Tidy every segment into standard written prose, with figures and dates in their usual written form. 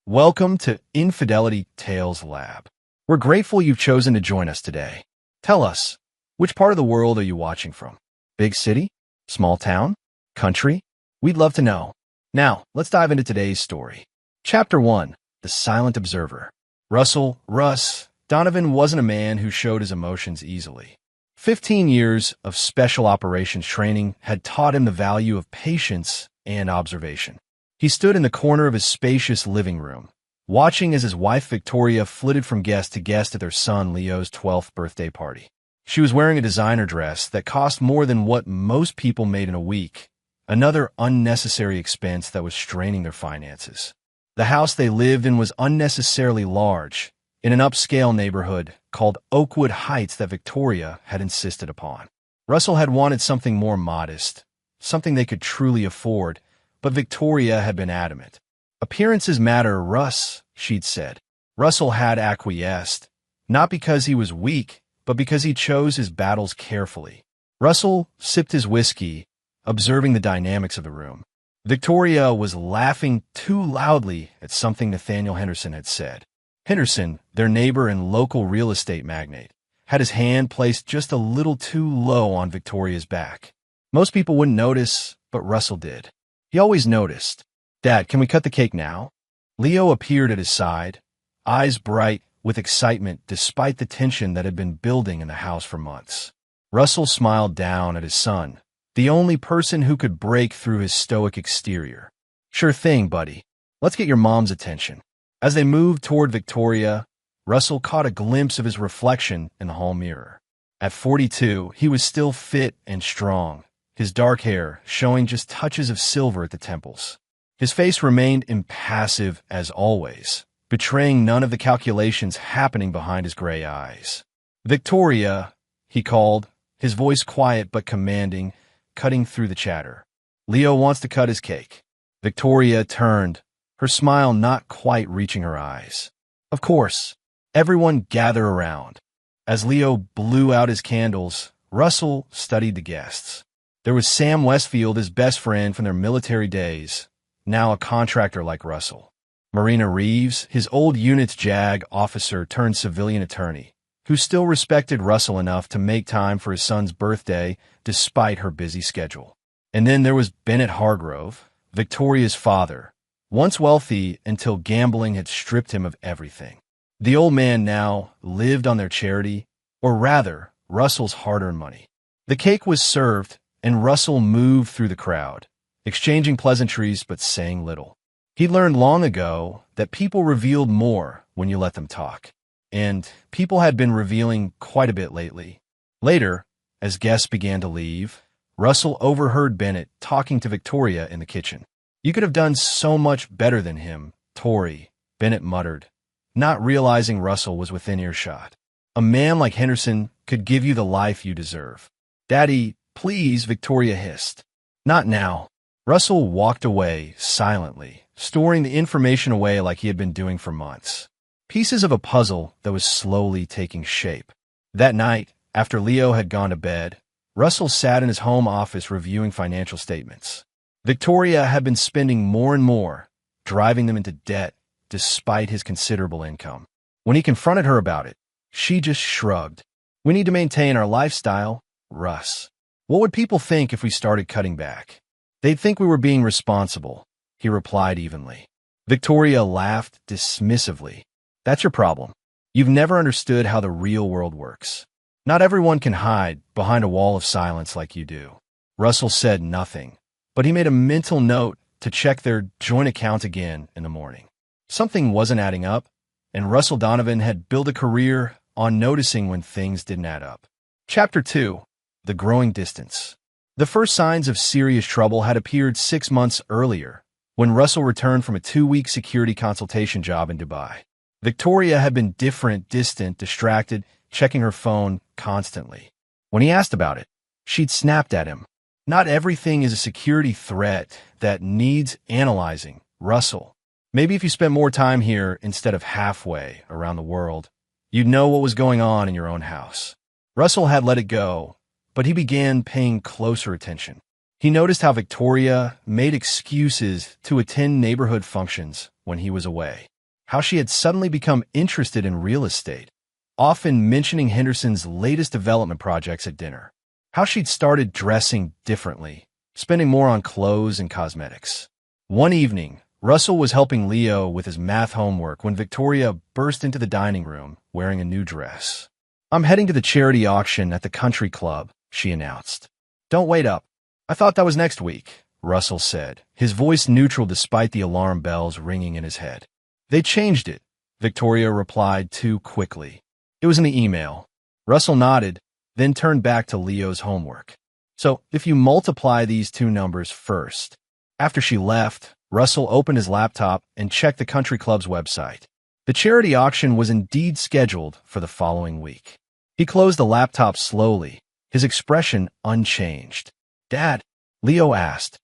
Welcome to Infidelity Tales Lab. We're grateful you've chosen to join us today. Tell us, which part of the world are you watching from? Big city? Small town? Country? We'd love to know. Now, let's dive into today's story. Chapter 1. The Silent Observer. Russ Donovan wasn't a man who showed his emotions easily. 15 years of special operations training had taught him the value of patience and observation. He stood in the corner of his spacious living room, watching as his wife Victoria flitted from guest to guest at their son Leo's 12th birthday party. She was wearing a designer dress that cost more than what most people made in a week, another unnecessary expense that was straining their finances. The house they lived in was unnecessarily large, in an upscale neighborhood called Oakwood Heights that Victoria had insisted upon. Russell had wanted something more modest, something they could truly afford, but Victoria had been adamant. Appearances matter, Russ, she'd said. Russell had acquiesced, not because he was weak, but because he chose his battles carefully. Russell sipped his whiskey, observing the dynamics of the room. Victoria was laughing too loudly at something Nathaniel Henderson had said. Henderson, their neighbor and local real estate magnate, had his hand placed just a little too low on Victoria's back. Most people wouldn't notice, but Russell did. He always noticed. "Dad, can we cut the cake now?" Leo appeared at his side, eyes bright with excitement despite the tension that had been building in the house for months. Russell smiled down at his son, the only person who could break through his stoic exterior. "Sure thing, buddy. Let's get your mom's attention." As they moved toward Victoria, Russell caught a glimpse of his reflection in the hall mirror. At 42, he was still fit and strong, his dark hair showing just touches of silver at the temples. His face remained impassive as always, betraying none of the calculations happening behind his gray eyes. "Victoria," he called, his voice quiet but commanding, cutting through the chatter. "Leo wants to cut his cake." Victoria turned, her smile not quite reaching her eyes. "Of course." Everyone gathered around. As Leo blew out his candles, Russell studied the guests. There was Sam Westfield, his best friend from their military days, now a contractor like Russell. Marina Reeves, his old unit's JAG officer turned civilian attorney, who still respected Russell enough to make time for his son's birthday despite her busy schedule. And then there was Bennett Hargrove, Victoria's father, once wealthy until gambling had stripped him of everything. The old man now lived on their charity, or rather, Russell's hard-earned money. The cake was served, and Russell moved through the crowd, exchanging pleasantries but saying little. He learned long ago that people revealed more when you let them talk, and people had been revealing quite a bit lately. Later, as guests began to leave, Russell overheard Bennett talking to Victoria in the kitchen. "You could have done so much better than him, Tori," Bennett muttered, not realizing Russell was within earshot. "A man like Henderson could give you the life you deserve." "Daddy, please," Victoria hissed. "Not now." Russell walked away silently, storing the information away like he had been doing for months. Pieces of a puzzle that was slowly taking shape. That night, after Leo had gone to bed, Russell sat in his home office reviewing financial statements. Victoria had been spending more and more, driving them into debt despite his considerable income. When he confronted her about it, she just shrugged. "We need to maintain our lifestyle, Russ. What would people think if we started cutting back?" "They'd think we were being responsible," he replied evenly. Victoria laughed dismissively. "That's your problem. You've never understood how the real world works. Not everyone can hide behind a wall of silence like you do." Russell said nothing, but he made a mental note to check their joint account again in the morning. Something wasn't adding up, and Russell Donovan had built a career on noticing when things didn't add up. Chapter 2. The Growing Distance. The first signs of serious trouble had appeared 6 months earlier, when Russell returned from a 2-week security consultation job in Dubai. Victoria had been different, distant, distracted, checking her phone constantly. When he asked about it, she'd snapped at him. "Not everything is a security threat that needs analyzing, Russell. Maybe if you spent more time here instead of halfway around the world, you'd know what was going on in your own house." Russell had let it go, but he began paying closer attention. He noticed how Victoria made excuses to attend neighborhood functions when he was away. how she had suddenly become interested in real estate, often mentioning Henderson's latest development projects at dinner, how she'd started dressing differently, spending more on clothes and cosmetics. One evening, Russell was helping Leo with his math homework when Victoria burst into the dining room wearing a new dress. "I'm heading to the charity auction at the country club," she announced. "Don't wait up. I thought that was next week," Russell said, his voice neutral despite the alarm bells ringing in his head. "They changed it," Victoria replied too quickly. "It was in the email." Russell nodded, then turned back to Leo's homework. "So, if you multiply these two numbers first." After she left, Russell opened his laptop and checked the country club's website. The charity auction was indeed scheduled for the following week. He closed the laptop slowly, his expression unchanged. "Dad," Leo asked,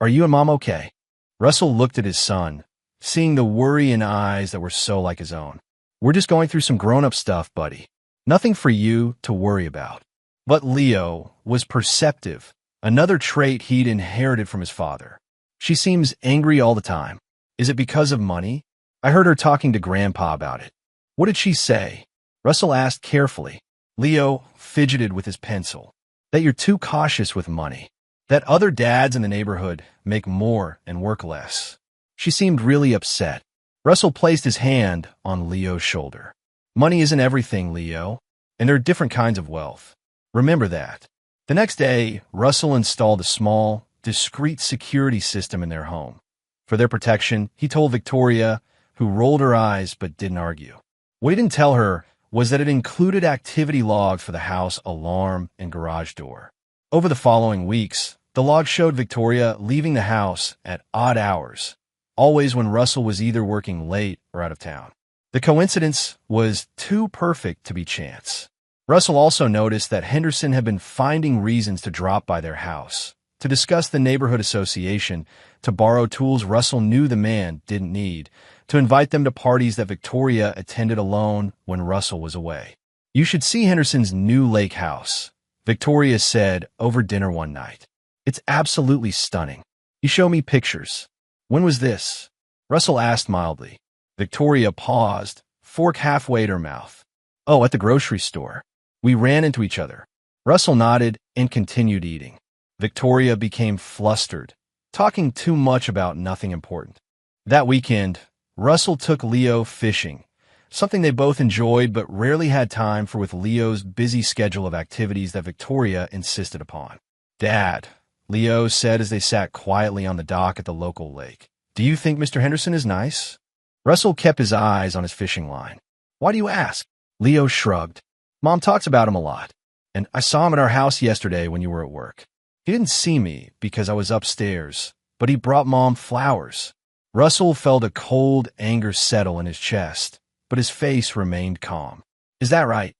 "are you and Mom okay?" Russell looked at his son, seeing the worry in eyes that were so like his own. "We're just going through some grown-up stuff, buddy. Nothing for you to worry about." But Leo was perceptive, another trait he'd inherited from his father. "She seems angry all the time. Is it because of money? I heard her talking to Grandpa about it." "What did she say?" Russell asked carefully. Leo fidgeted with his pencil. "That you're too cautious with money. That other dads in the neighborhood make more and work less." She seemed really upset. Russell placed his hand on Leo's shoulder. "Money isn't everything, Leo, and there are different kinds of wealth. Remember that." The next day, Russell installed a small, discreet security system in their home. For their protection, he told Victoria, who rolled her eyes but didn't argue. What he didn't tell her was that it included activity logs for the house alarm and garage door. Over the following weeks, the log showed Victoria leaving the house at odd hours, always when Russell was either working late or out of town. The coincidence was too perfect to be chance. Russell also noticed that Henderson had been finding reasons to drop by their house, to discuss the neighborhood association, to borrow tools Russell knew the man didn't need, to invite them to parties that Victoria attended alone when Russell was away. "You should see Henderson's new lake house," Victoria said over dinner one night. "It's absolutely stunning. You show me pictures." "When was this?" Russell asked mildly. Victoria paused, fork halfway at her mouth. "Oh, at the grocery store. We ran into each other." Russell nodded and continued eating. Victoria became flustered, talking too much about nothing important. That weekend, Russell took Leo fishing, something they both enjoyed but rarely had time for with Leo's busy schedule of activities that Victoria insisted upon. "Dad," Leo said as they sat quietly on the dock at the local lake, "do you think Mr. Henderson is nice?" Russell kept his eyes on his fishing line. "Why do you ask?" Leo shrugged. "Mom talks about him a lot, and I saw him at our house yesterday when you were at work. He didn't see me because I was upstairs, but he brought Mom flowers." Russell felt a cold anger settle in his chest, but his face remained calm. "Is that right?"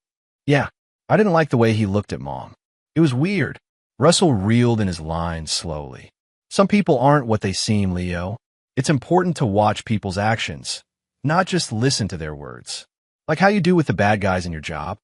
"Yeah. I didn't like the way he looked at Mom. It was weird." Russell reeled in his lines slowly. "Some people aren't what they seem, Leo. It's important to watch people's actions, not just listen to their words. Like how you do with the bad guys in your job."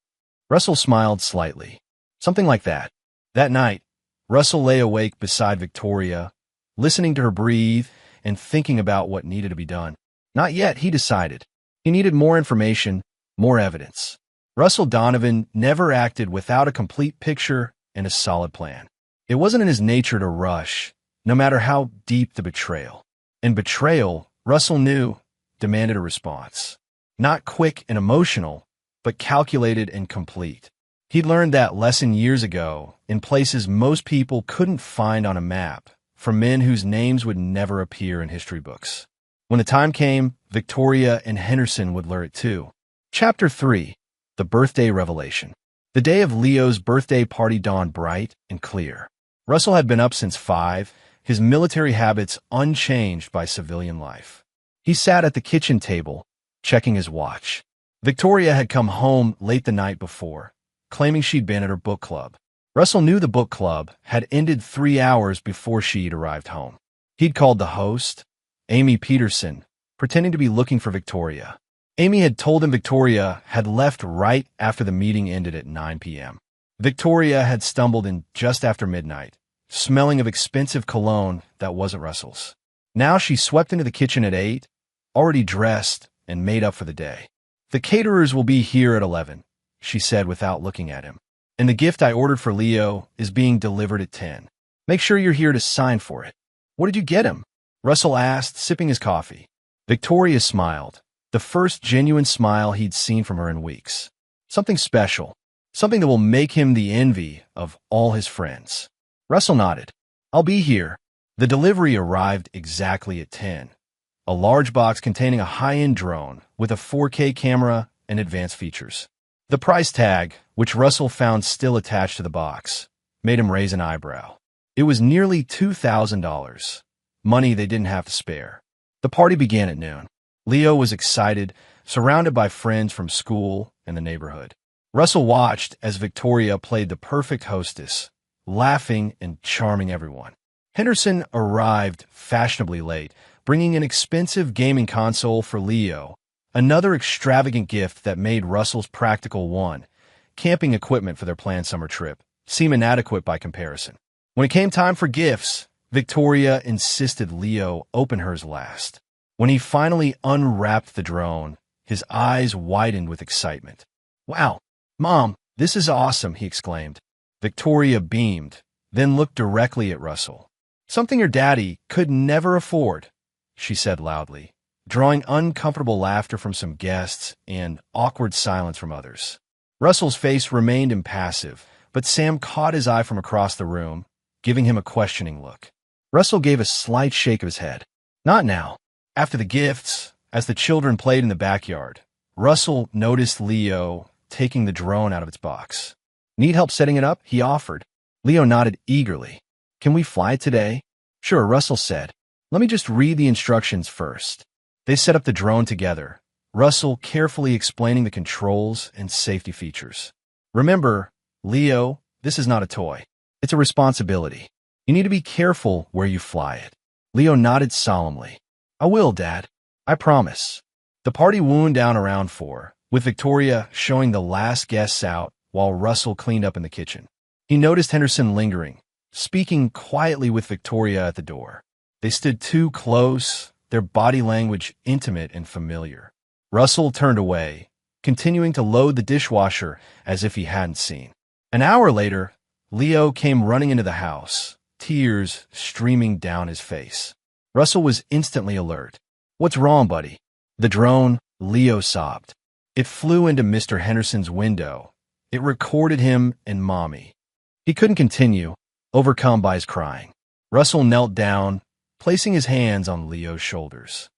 Russell smiled slightly. "Something like that." That night, Russell lay awake beside Victoria, listening to her breathe and thinking about what needed to be done. Not yet, he decided. He needed more information, more evidence. Russell Donovan never acted without a complete picture and a solid plan. It wasn't in his nature to rush, no matter how deep the betrayal. And betrayal, Russell knew, demanded a response. Not quick and emotional, but calculated and complete. He'd learned that lesson years ago in places most people couldn't find on a map, from men whose names would never appear in history books. When the time came, Victoria and Henderson would learn it too. Chapter 3. The Birthday Revelation. The day of Leo's birthday party dawned bright and clear. Russell had been up since 5, his military habits unchanged by civilian life. He sat at the kitchen table, checking his watch. Victoria had come home late the night before, claiming she'd been at her book club. Russell knew the book club had ended 3 hours before she'd arrived home. He'd called the host, Amy Peterson, pretending to be looking for Victoria. Amy had told him Victoria had left right after the meeting ended at 9 p.m. Victoria had stumbled in just after midnight, smelling of expensive cologne that wasn't Russell's. Now she swept into the kitchen at 8, already dressed and made up for the day. "The caterers will be here at 11, she said without looking at him. "And the gift I ordered for Leo is being delivered at 10. Make sure you're here to sign for it." "What did you get him?" Russell asked, sipping his coffee. Victoria smiled, the first genuine smile he'd seen from her in weeks. "Something special. Something that will make him the envy of all his friends." Russell nodded. "I'll be here." The delivery arrived exactly at 10. A large box containing a high-end drone with a 4K camera and advanced features. The price tag, which Russell found still attached to the box, made him raise an eyebrow. It was nearly $2,000, money they didn't have to spare. The party began at noon. Leo was excited, surrounded by friends from school and the neighborhood. Russell watched as Victoria played the perfect hostess, laughing and charming everyone. Henderson arrived fashionably late, bringing an expensive gaming console for Leo, another extravagant gift that made Russell's practical camping equipment for their planned summer trip seem inadequate by comparison. When it came time for gifts, Victoria insisted Leo open hers last. When he finally unwrapped the drone, his eyes widened with excitement. "Wow, Mom, this is awesome," he exclaimed. Victoria beamed, then looked directly at Russell. "Something your daddy could never afford," she said loudly, drawing uncomfortable laughter from some guests and awkward silence from others. Russell's face remained impassive, but Sam caught his eye from across the room, giving him a questioning look. Russell gave a slight shake of his head. "Not now." After the gifts, as the children played in the backyard, Russell noticed Leo taking the drone out of its box. "Need help setting it up?" he offered. Leo nodded eagerly. "Can we fly today?" "Sure," Russell said. "Let me just read the instructions first." They set up the drone together, Russell carefully explaining the controls and safety features. "Remember, Leo, this is not a toy. It's a responsibility. You need to be careful where you fly it." Leo nodded solemnly. "I will, Dad. I promise." The party wound down around 4, with Victoria showing the last guests out while Russell cleaned up in the kitchen. He noticed Henderson lingering, speaking quietly with Victoria at the door. They stood too close, their body language intimate and familiar. Russell turned away, continuing to load the dishwasher as if he hadn't seen. An hour later, Leo came running into the house, tears streaming down his face. Russell was instantly alert. "What's wrong, buddy?" "The drone," Leo sobbed. "It flew into Mr. Henderson's window. It recorded him and Mommy." He couldn't continue, overcome by his crying. Russell knelt down, placing his hands on Leo's shoulders.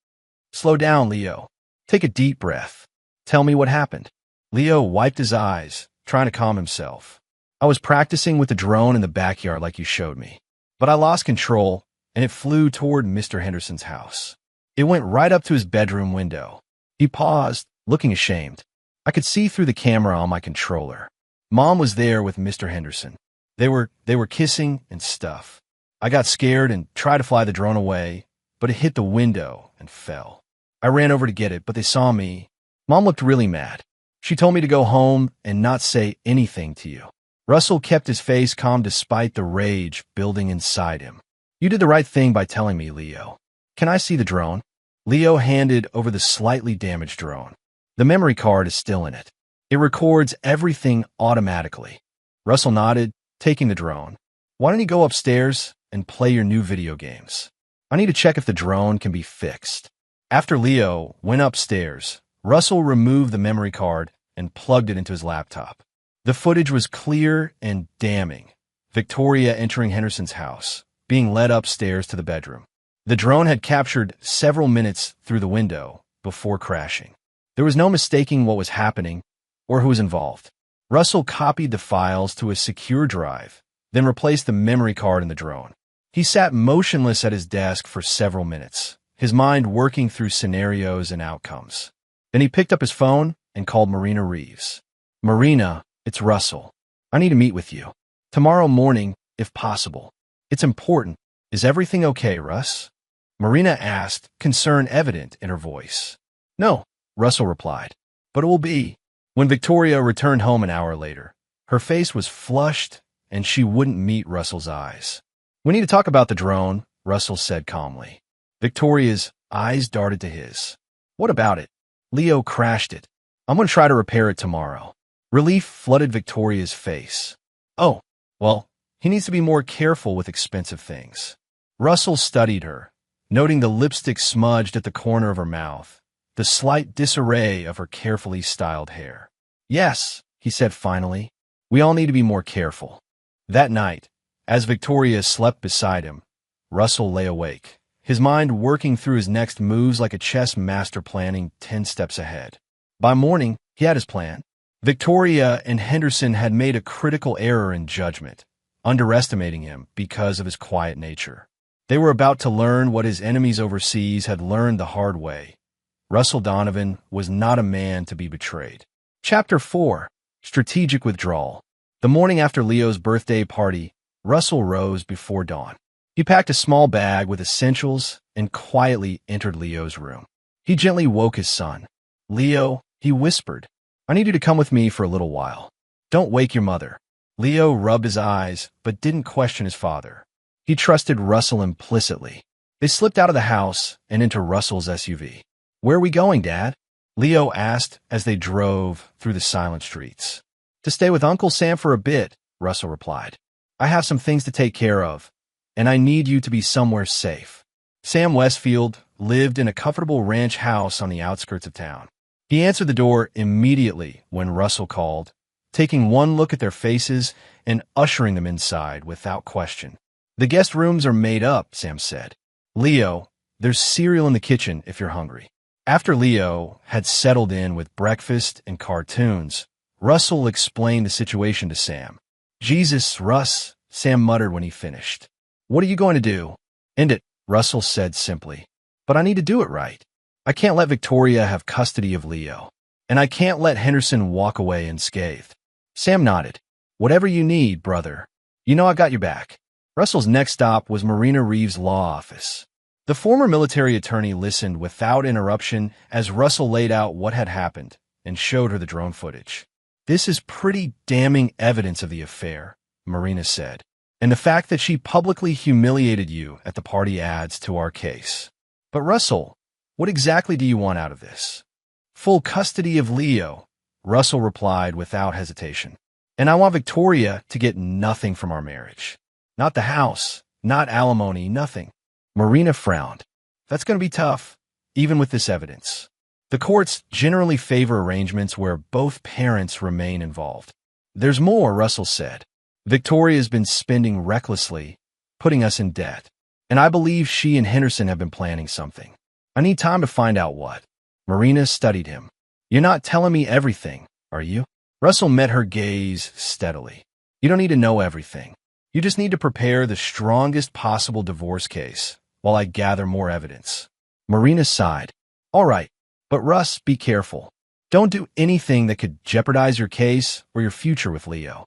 "Slow down, Leo. Take a deep breath. Tell me what happened." Leo wiped his eyes, trying to calm himself. "I was practicing with the drone in the backyard like you showed me. But I lost control, and it flew toward Mr. Henderson's house. It went right up to his bedroom window." He paused, looking ashamed. "I could see through the camera on my controller. Mom was there with Mr. Henderson. They were kissing and stuff. I got scared and tried to fly the drone away, but it hit the window and fell. I ran over to get it, but they saw me. Mom looked really mad. She told me to go home and not say anything to you." Russell kept his face calm despite the rage building inside him. "You did the right thing by telling me, Leo. Can I see the drone?" Leo handed over the slightly damaged drone. "The memory card is still in it. It records everything automatically." Russell nodded, taking the drone. "Why don't you go upstairs and play your new video games? I need to check if the drone can be fixed." After Leo went upstairs, Russell removed the memory card and plugged it into his laptop. The footage was clear and damning. Victoria entering Henderson's house, being led upstairs to the bedroom. The drone had captured several minutes through the window before crashing. There was no mistaking what was happening or who was involved. Russell copied the files to a secure drive, then replaced the memory card in the drone. He sat motionless at his desk for several minutes, his mind working through scenarios and outcomes. Then he picked up his phone and called Marina Reeves. "Marina, it's Russell. I need to meet with you. Tomorrow morning, if possible. It's important. Is everything okay, Russ?" Marina asked, concern evident in her voice. "No," Russell replied, "but it will be." When Victoria returned home an hour later, her face was flushed and she wouldn't meet Russell's eyes. "We need to talk about the drone," Russell said calmly. Victoria's eyes darted to his. "What about it?" Leo crashed it. I'm going to try to repair it tomorrow. Relief flooded Victoria's face. Oh, well, he needs to be more careful with expensive things. Russell studied her, noting the lipstick smudged at the corner of her mouth, the slight disarray of her carefully styled hair. Yes, he said finally, we all need to be more careful. That night, as Victoria slept beside him, Russell lay awake, his mind working through his next moves like a chess master planning 10 steps ahead. By morning, he had his plan. Victoria and Henderson had made a critical error in judgment, underestimating him because of his quiet nature. They were about to learn what his enemies overseas had learned the hard way. Russell Donovan was not a man to be betrayed. Chapter 4. Strategic Withdrawal. The morning after Leo's birthday party, Russell rose before dawn. He packed a small bag with essentials and quietly entered Leo's room. He gently woke his son. Leo, he whispered, I need you to come with me for a little while. Don't wake your mother. Leo rubbed his eyes, but didn't question his father. He trusted Russell implicitly. They slipped out of the house and into Russell's SUV. Where are we going, Dad? Leo asked as they drove through the silent streets. To stay with Uncle Sam for a bit, Russell replied. I have some things to take care of, and I need you to be somewhere safe. Sam Westfield lived in a comfortable ranch house on the outskirts of town. He answered the door immediately when Russell called, taking one look at their faces and ushering them inside without question. The guest rooms are made up, Sam said. Leo, there's cereal in the kitchen if you're hungry. After Leo had settled in with breakfast and cartoons, Russell explained the situation to Sam. Jesus, Russ, Sam muttered when he finished. What are you going to do? End it, Russell said simply. But I need to do it right. I can't let Victoria have custody of Leo, and I can't let Henderson walk away unscathed. Sam nodded. Whatever you need, brother. You know I got your back. Russell's next stop was Marina Reeves' law office. The former military attorney listened without interruption as Russell laid out what had happened and showed her the drone footage. This is pretty damning evidence of the affair, Marina said, and the fact that she publicly humiliated you at the party adds to our case. But Russell, what exactly do you want out of this? Full custody of Leo, Russell replied without hesitation. And I want Victoria to get nothing from our marriage. Not the house, not alimony, nothing. Marina frowned. That's going to be tough, even with this evidence. The courts generally favor arrangements where both parents remain involved. There's more, Russell said. Victoria's been spending recklessly, putting us in debt. And I believe she and Henderson have been planning something. I need time to find out what. Marina studied him. You're not telling me everything, are you? Russell met her gaze steadily. You don't need to know everything. You just need to prepare the strongest possible divorce case while I gather more evidence. Marina sighed. All right, but Russ, be careful. Don't do anything that could jeopardize your case or your future with Leo.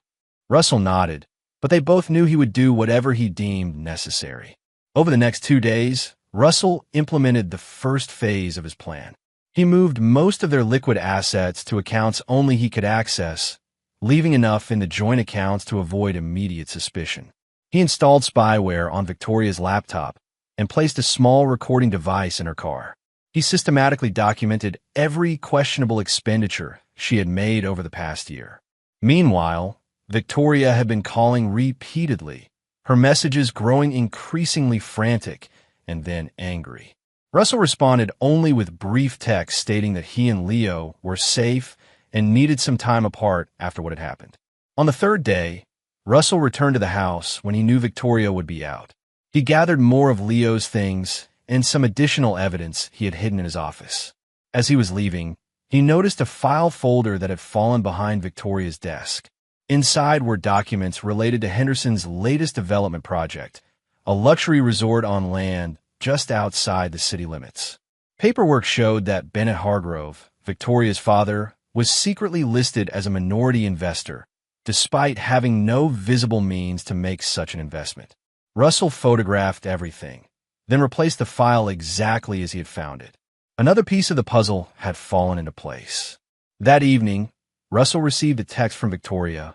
Russell nodded, but they both knew he would do whatever he deemed necessary. Over the next 2 days, Russell implemented the first phase of his plan. He moved most of their liquid assets to accounts only he could access, leaving enough in the joint accounts to avoid immediate suspicion. He installed spyware on Victoria's laptop and placed a small recording device in her car. He systematically documented every questionable expenditure she had made over the past year. Meanwhile, Victoria had been calling repeatedly, her messages growing increasingly frantic and then angry. Russell responded only with brief text stating that he and Leo were safe and needed some time apart after what had happened. On the third day, Russell returned to the house when he knew Victoria would be out. He gathered more of Leo's things and some additional evidence he had hidden in his office. As he was leaving, he noticed a file folder that had fallen behind Victoria's desk. Inside were documents related to Henderson's latest development project, a luxury resort on land just outside the city limits. Paperwork showed that Bennett Hargrove, Victoria's father, was secretly listed as a minority investor, despite having no visible means to make such an investment. Russell photographed everything, then replaced the file exactly as he had found it. Another piece of the puzzle had fallen into place. That evening, Russell received a text from Victoria.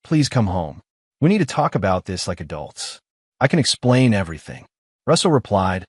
Please come home. We need to talk about this like adults. I can explain everything. Russell replied,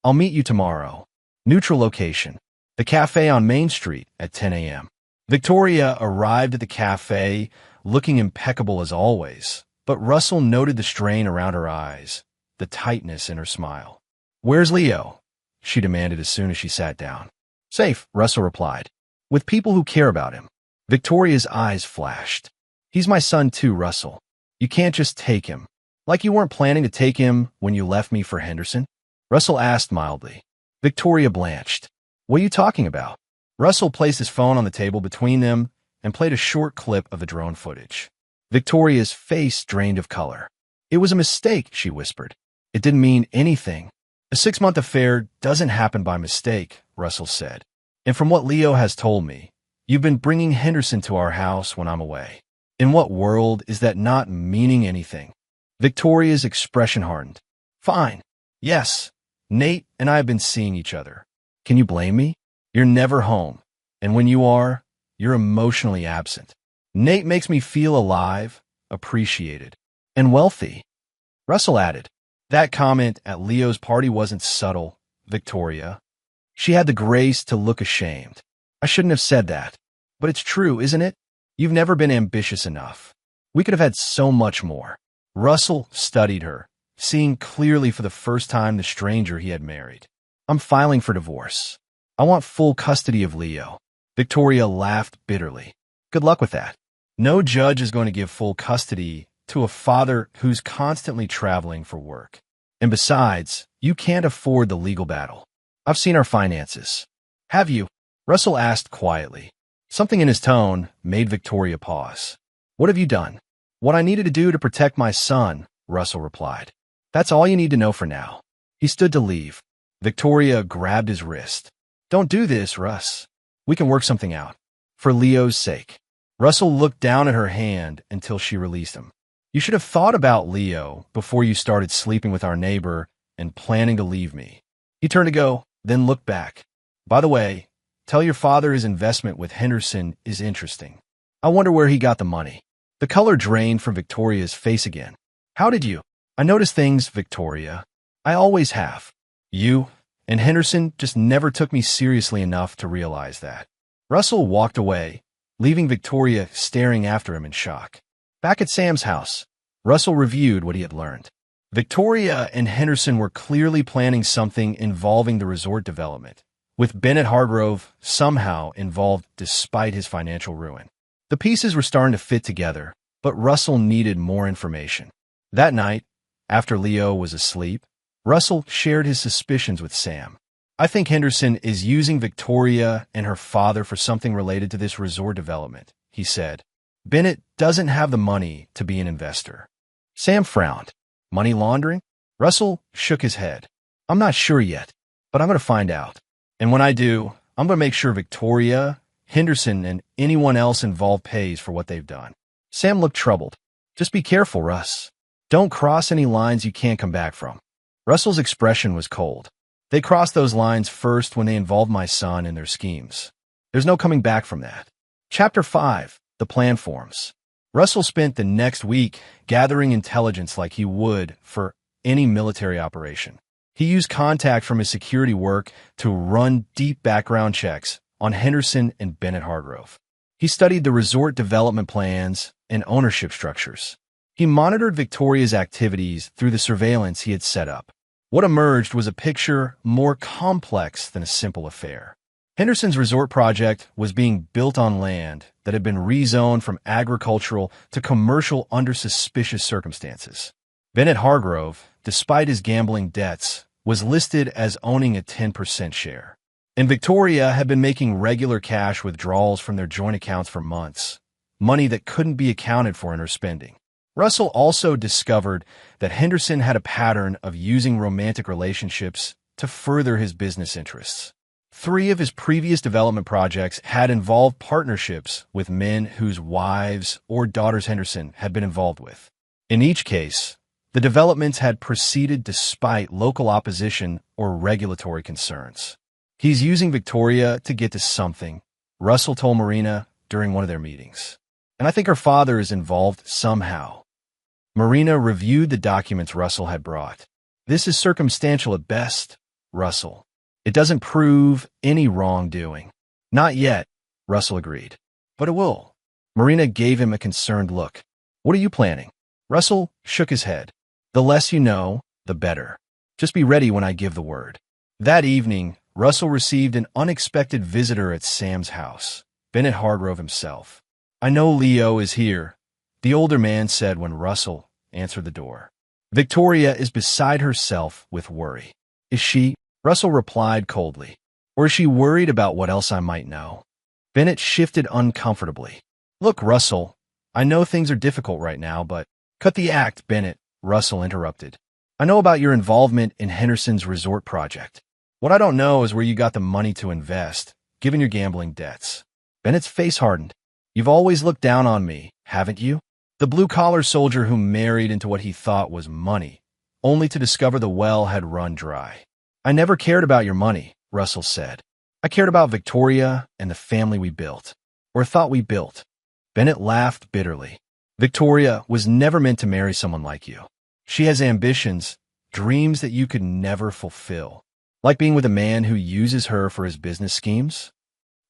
I'll meet you tomorrow. Neutral location. The cafe on Main Street at 10 a.m. Victoria arrived at the cafe looking impeccable as always, but Russell noted the strain around her eyes, the tightness in her smile. "Where's Leo?" she demanded as soon as she sat down. "Safe," Russell replied, "with people who care about him." Victoria's eyes flashed. "He's my son too, Russell. You can't just take him. Like you weren't planning to take him when you left me for Henderson?" Russell asked mildly. Victoria blanched. "What are you talking about?" Russell placed his phone on the table between them and played a short clip of the drone footage. Victoria's face drained of color. "It was a mistake," she whispered. "It didn't mean anything." "A 6-month affair doesn't happen by mistake," Russell said. "And from what Leo has told me, you've been bringing Henderson to our house when I'm away. In what world is that not meaning anything?" Victoria's expression hardened. "Fine. Yes, Nate and I have been seeing each other. Can you blame me? You're never home, and when you are, you're emotionally absent. Nate makes me feel alive, appreciated, and wealthy." Russell added, "That comment at Leo's party wasn't subtle, Victoria." She had the grace to look ashamed. "I shouldn't have said that. But it's true, isn't it? You've never been ambitious enough. We could have had so much more." Russell studied her, seeing clearly for the first time the stranger he had married. "I'm filing for divorce. I want full custody of Leo." Victoria laughed bitterly. "Good luck with that. No judge is going to give full custody to a father who's constantly traveling for work. And besides, you can't afford the legal battle. I've seen our finances." "Have you?" Russell asked quietly. Something in his tone made Victoria pause. "What have you done?" "What I needed to do to protect my son," Russell replied. "That's all you need to know for now." He stood to leave. Victoria grabbed his wrist. "Don't do this, Russ. We can work something out. For Leo's sake." Russell looked down at her hand until she released him. "You should have thought about Leo before you started sleeping with our neighbor and planning to leave me." He turned to go, then looked back. "By the way, tell your father his investment with Henderson is interesting. I wonder where he got the money." The color drained from Victoria's face again. "How did you?" "I noticed things, Victoria. I always have. You and Henderson just never took me seriously enough to realize that." Russell walked away, leaving Victoria staring after him in shock. Back at Sam's house, Russell reviewed what he had learned. Victoria and Henderson were clearly planning something involving the resort development, with Bennett Hargrove somehow involved despite his financial ruin. The pieces were starting to fit together, but Russell needed more information. That night, after Leo was asleep, Russell shared his suspicions with Sam. "I think Henderson is using Victoria and her father for something related to this resort development," he said. "Bennett doesn't have the money to be an investor." Sam frowned. "Money laundering?" Russell shook his head. "I'm not sure yet, but I'm going to find out. And when I do, I'm going to make sure Victoria, Henderson, and anyone else involved pays for what they've done." Sam looked troubled. "Just be careful, Russ. Don't cross any lines you can't come back from." Russell's expression was cold. "They crossed those lines first when they involved my son in their schemes. There's no coming back from that." Chapter 5. The Plan Forms. Russell spent the next week gathering intelligence like he would for any military operation. He used contacts from his security work to run deep background checks on Henderson and Bennett Hargrove. He studied the resort development plans and ownership structures. He monitored Victoria's activities through the surveillance he had set up. What emerged was a picture more complex than a simple affair. Henderson's resort project was being built on land that had been rezoned from agricultural to commercial under suspicious circumstances. Bennett Hargrove, despite his gambling debts, was listed as owning a 10% share. And Victoria had been making regular cash withdrawals from their joint accounts for months, money that couldn't be accounted for in her spending. Russell also discovered that Henderson had a pattern of using romantic relationships to further his business interests. 3 of his previous development projects had involved partnerships with men whose wives or daughters Henderson had been involved with. In each case, the developments had proceeded despite local opposition or regulatory concerns. "He's using Victoria to get to something," Russell told Marina during one of their meetings. "And I think her father is involved somehow." Marina reviewed the documents Russell had brought. "This is circumstantial at best, Russell. It doesn't prove any wrongdoing. Not yet, Russell agreed. But it will. Marina gave him a concerned look. What are you planning? Russell shook his head. The less you know, the better. Just be ready when I give the word. That evening, Russell received an unexpected visitor at Sam's house, Bennett Hargrove himself. I know Leo is here, the older man said when Russell answered the door. Victoria is beside herself with worry. Is she? Russell replied coldly. Or is she worried about what else I might know? Bennett shifted uncomfortably. Look, Russell, I know things are difficult right now, but cut the act, Bennett, Russell interrupted. I know about your involvement in Henderson's resort project. What I don't know is where you got the money to invest, given your gambling debts. Bennett's face hardened. You've always looked down on me, haven't you? The blue-collar soldier who married into what he thought was money, only to discover the well had run dry. I never cared about your money, Russell said. I cared about Victoria and the family we built, or thought we built. Bennett laughed bitterly. Victoria was never meant to marry someone like you. She has ambitions, dreams that you could never fulfill. Like being with a man who uses her for his business schemes?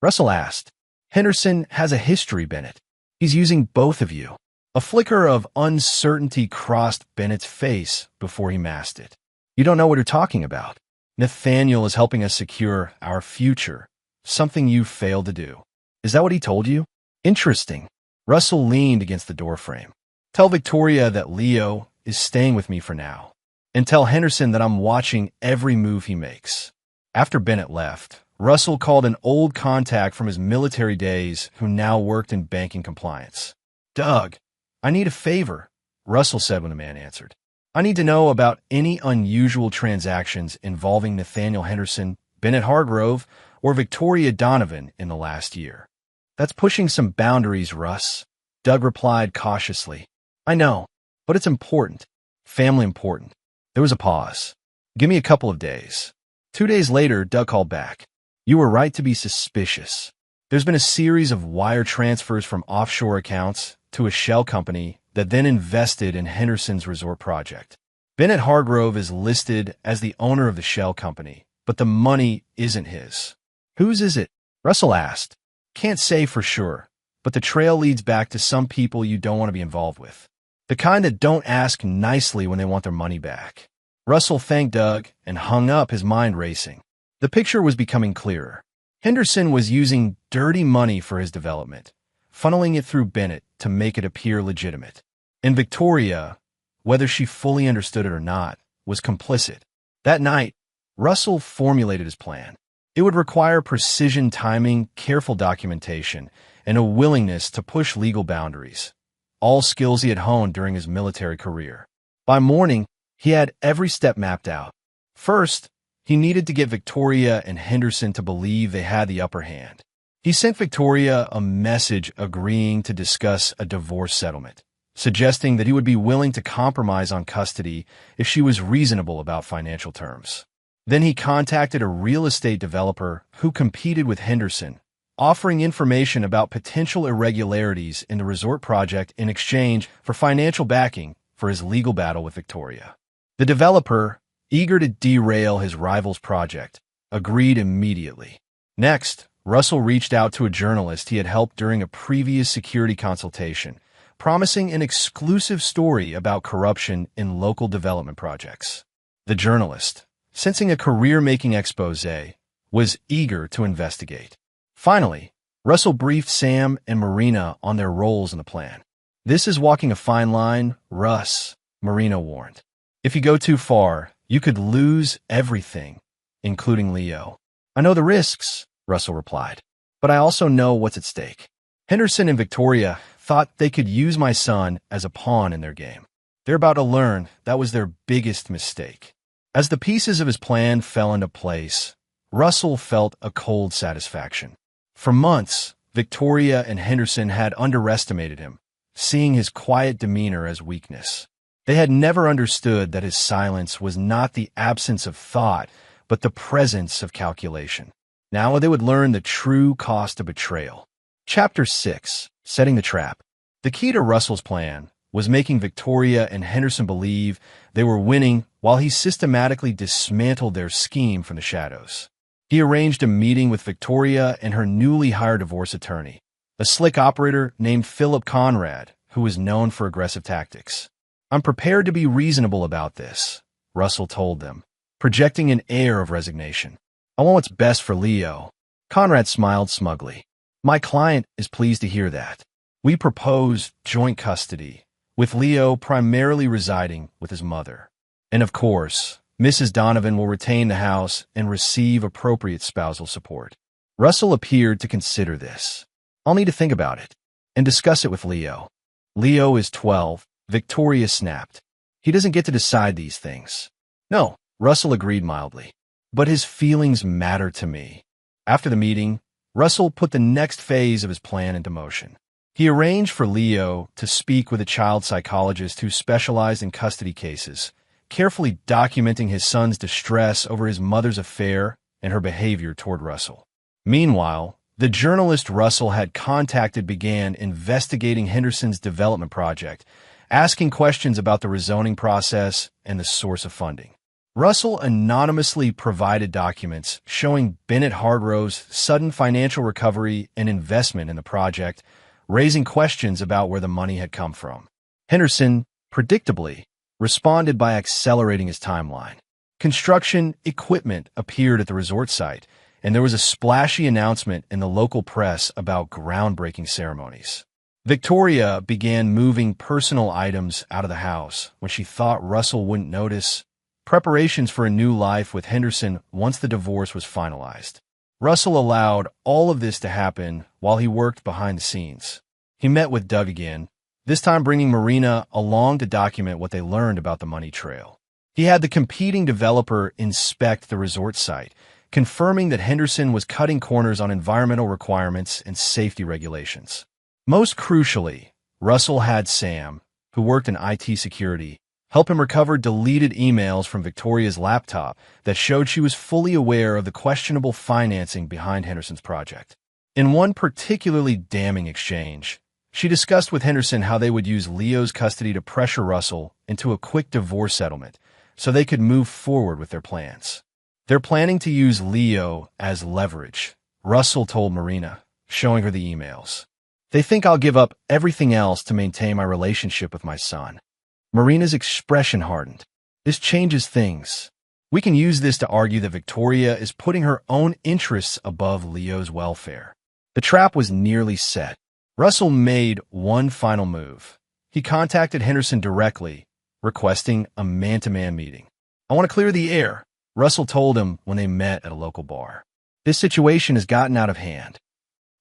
Russell asked. Henderson has a history, Bennett. He's using both of you. A flicker of uncertainty crossed Bennett's face before he masked it. You don't know what you're talking about. Nathaniel is helping us secure our future, something you failed to do. Is that what he told you? Interesting. Russell leaned against the doorframe. Tell Victoria that Leo is staying with me for now. And tell Henderson that I'm watching every move he makes. After Bennett left, Russell called an old contact from his military days who now worked in banking compliance. Doug, I need a favor, Russell said when the man answered. I need to know about any unusual transactions involving Nathaniel Henderson, Bennett Hargrove, or Victoria Donovan in the last year. That's pushing some boundaries, Russ, Doug replied cautiously. I know, but it's important. Family important. There was a pause. Give me a couple of days. 2 days later, Doug called back. You were right to be suspicious. There's been a series of wire transfers from offshore accounts to a shell company that then invested in Henderson's resort project. Bennett Hargrove is listed as the owner of the shell company, but the money isn't his. Whose is it? Russell asked. Can't say for sure, but the trail leads back to some people you don't want to be involved with. The kind that don't ask nicely when they want their money back. Russell thanked Doug and hung up, his mind racing. The picture was becoming clearer. Henderson was using dirty money for his development, funneling it through Bennett to make it appear legitimate. And Victoria, whether she fully understood it or not, was complicit. That night, Russell formulated his plan. It would require precision timing, careful documentation, and a willingness to push legal boundaries. All skills he had honed during his military career. By morning, he had every step mapped out. First, he needed to get Victoria and Henderson to believe they had the upper hand. He sent Victoria a message agreeing to discuss a divorce settlement, suggesting that he would be willing to compromise on custody if she was reasonable about financial terms. Then he contacted a real estate developer who competed with Henderson, offering information about potential irregularities in the resort project in exchange for financial backing for his legal battle with Victoria. The developer, eager to derail his rival's project, agreed immediately. Next, Russell reached out to a journalist he had helped during a previous security consultation, promising an exclusive story about corruption in local development projects. The journalist, sensing a career-making expose, was eager to investigate. Finally, Russell briefed Sam and Marina on their roles in the plan. This is walking a fine line, Russ, Marina warned. If you go too far, you could lose everything, including Leo. I know the risks, Russell replied, but I also know what's at stake. Henderson and Victoria thought they could use my son as a pawn in their game. They're about to learn that was their biggest mistake. As the pieces of his plan fell into place, Russell felt a cold satisfaction. For months, Victoria and Henderson had underestimated him, seeing his quiet demeanor as weakness. They had never understood that his silence was not the absence of thought, but the presence of calculation. Now they would learn the true cost of betrayal. Chapter 6. Setting the Trap. The key to Russell's plan was making Victoria and Henderson believe they were winning while he systematically dismantled their scheme from the shadows. He arranged a meeting with Victoria and her newly hired divorce attorney, a slick operator named Philip Conrad, who was known for aggressive tactics. "I'm prepared to be reasonable about this," Russell told them, projecting an air of resignation. "I want what's best for Leo." Conrad smiled smugly. "My client is pleased to hear that. We propose joint custody, with Leo primarily residing with his mother. And of course, Mrs. Donovan will retain the house and receive appropriate spousal support." Russell appeared to consider this. "I'll need to think about it and discuss it with Leo." "Leo is 12, Victoria snapped. "He doesn't get to decide these things." "No," Russell agreed mildly. "But his feelings matter to me." After the meeting, Russell put the next phase of his plan into motion. He arranged for Leo to speak with a child psychologist who specialized in custody cases, carefully documenting his son's distress over his mother's affair and her behavior toward Russell. Meanwhile, the journalist Russell had contacted began investigating Henderson's development project, asking questions about the rezoning process and the source of funding. Russell anonymously provided documents showing Bennett Hardro's sudden financial recovery and investment in the project, raising questions about where the money had come from. Henderson, predictably, responded by accelerating his timeline. Construction equipment appeared at the resort site, and there was a splashy announcement in the local press about groundbreaking ceremonies. Victoria began moving personal items out of the house when she thought Russell wouldn't notice, preparations for a new life with Henderson once the divorce was finalized. Russell allowed all of this to happen while he worked behind the scenes. He met with Doug again, this time bringing Marina along to document what they learned about the money trail. He had the competing developer inspect the resort site, confirming that Henderson was cutting corners on environmental requirements and safety regulations. Most crucially, Russell had Sam, who worked in IT security, help him recover deleted emails from Victoria's laptop that showed she was fully aware of the questionable financing behind Henderson's project. In one particularly damning exchange, she discussed with Henderson how they would use Leo's custody to pressure Russell into a quick divorce settlement so they could move forward with their plans. "They're planning to use Leo as leverage," Russell told Marina, showing her the emails. "They think I'll give up everything else to maintain my relationship with my son." Marina's expression hardened. "This changes things. We can use this to argue that Victoria is putting her own interests above Leo's welfare." The trap was nearly set. Russell made one final move. He contacted Henderson directly, requesting a man-to-man meeting. "I want to clear the air," Russell told him when they met at a local bar. "This situation has gotten out of hand."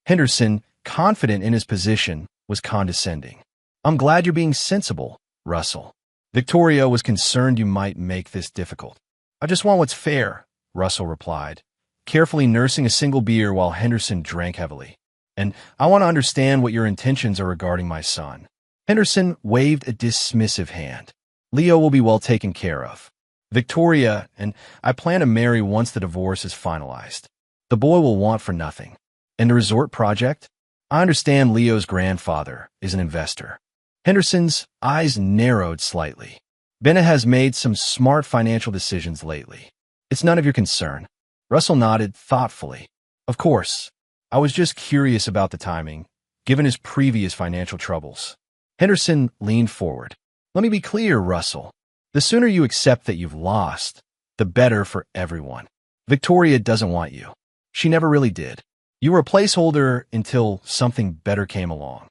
Henderson, confident in his position, was condescending. "I'm glad you're being sensible, Russell. Victoria was concerned you might make this difficult." "I just want what's fair," Russell replied, carefully nursing a single beer while Henderson drank heavily. "And I want to understand what your intentions are regarding my son." Henderson waved a dismissive hand. "Leo will be well taken care of. Victoria and I plan to marry once the divorce is finalized. The boy will want for nothing. And the resort project? I understand Leo's grandfather is an investor." Henderson's eyes narrowed slightly. "Bennett has made some smart financial decisions lately. It's none of your concern." Russell nodded thoughtfully. "Of course. I was just curious about the timing, given his previous financial troubles." Henderson leaned forward. "Let me be clear, Russell. The sooner you accept that you've lost, the better for everyone. Victoria doesn't want you. She never really did. You were a placeholder until something better came along."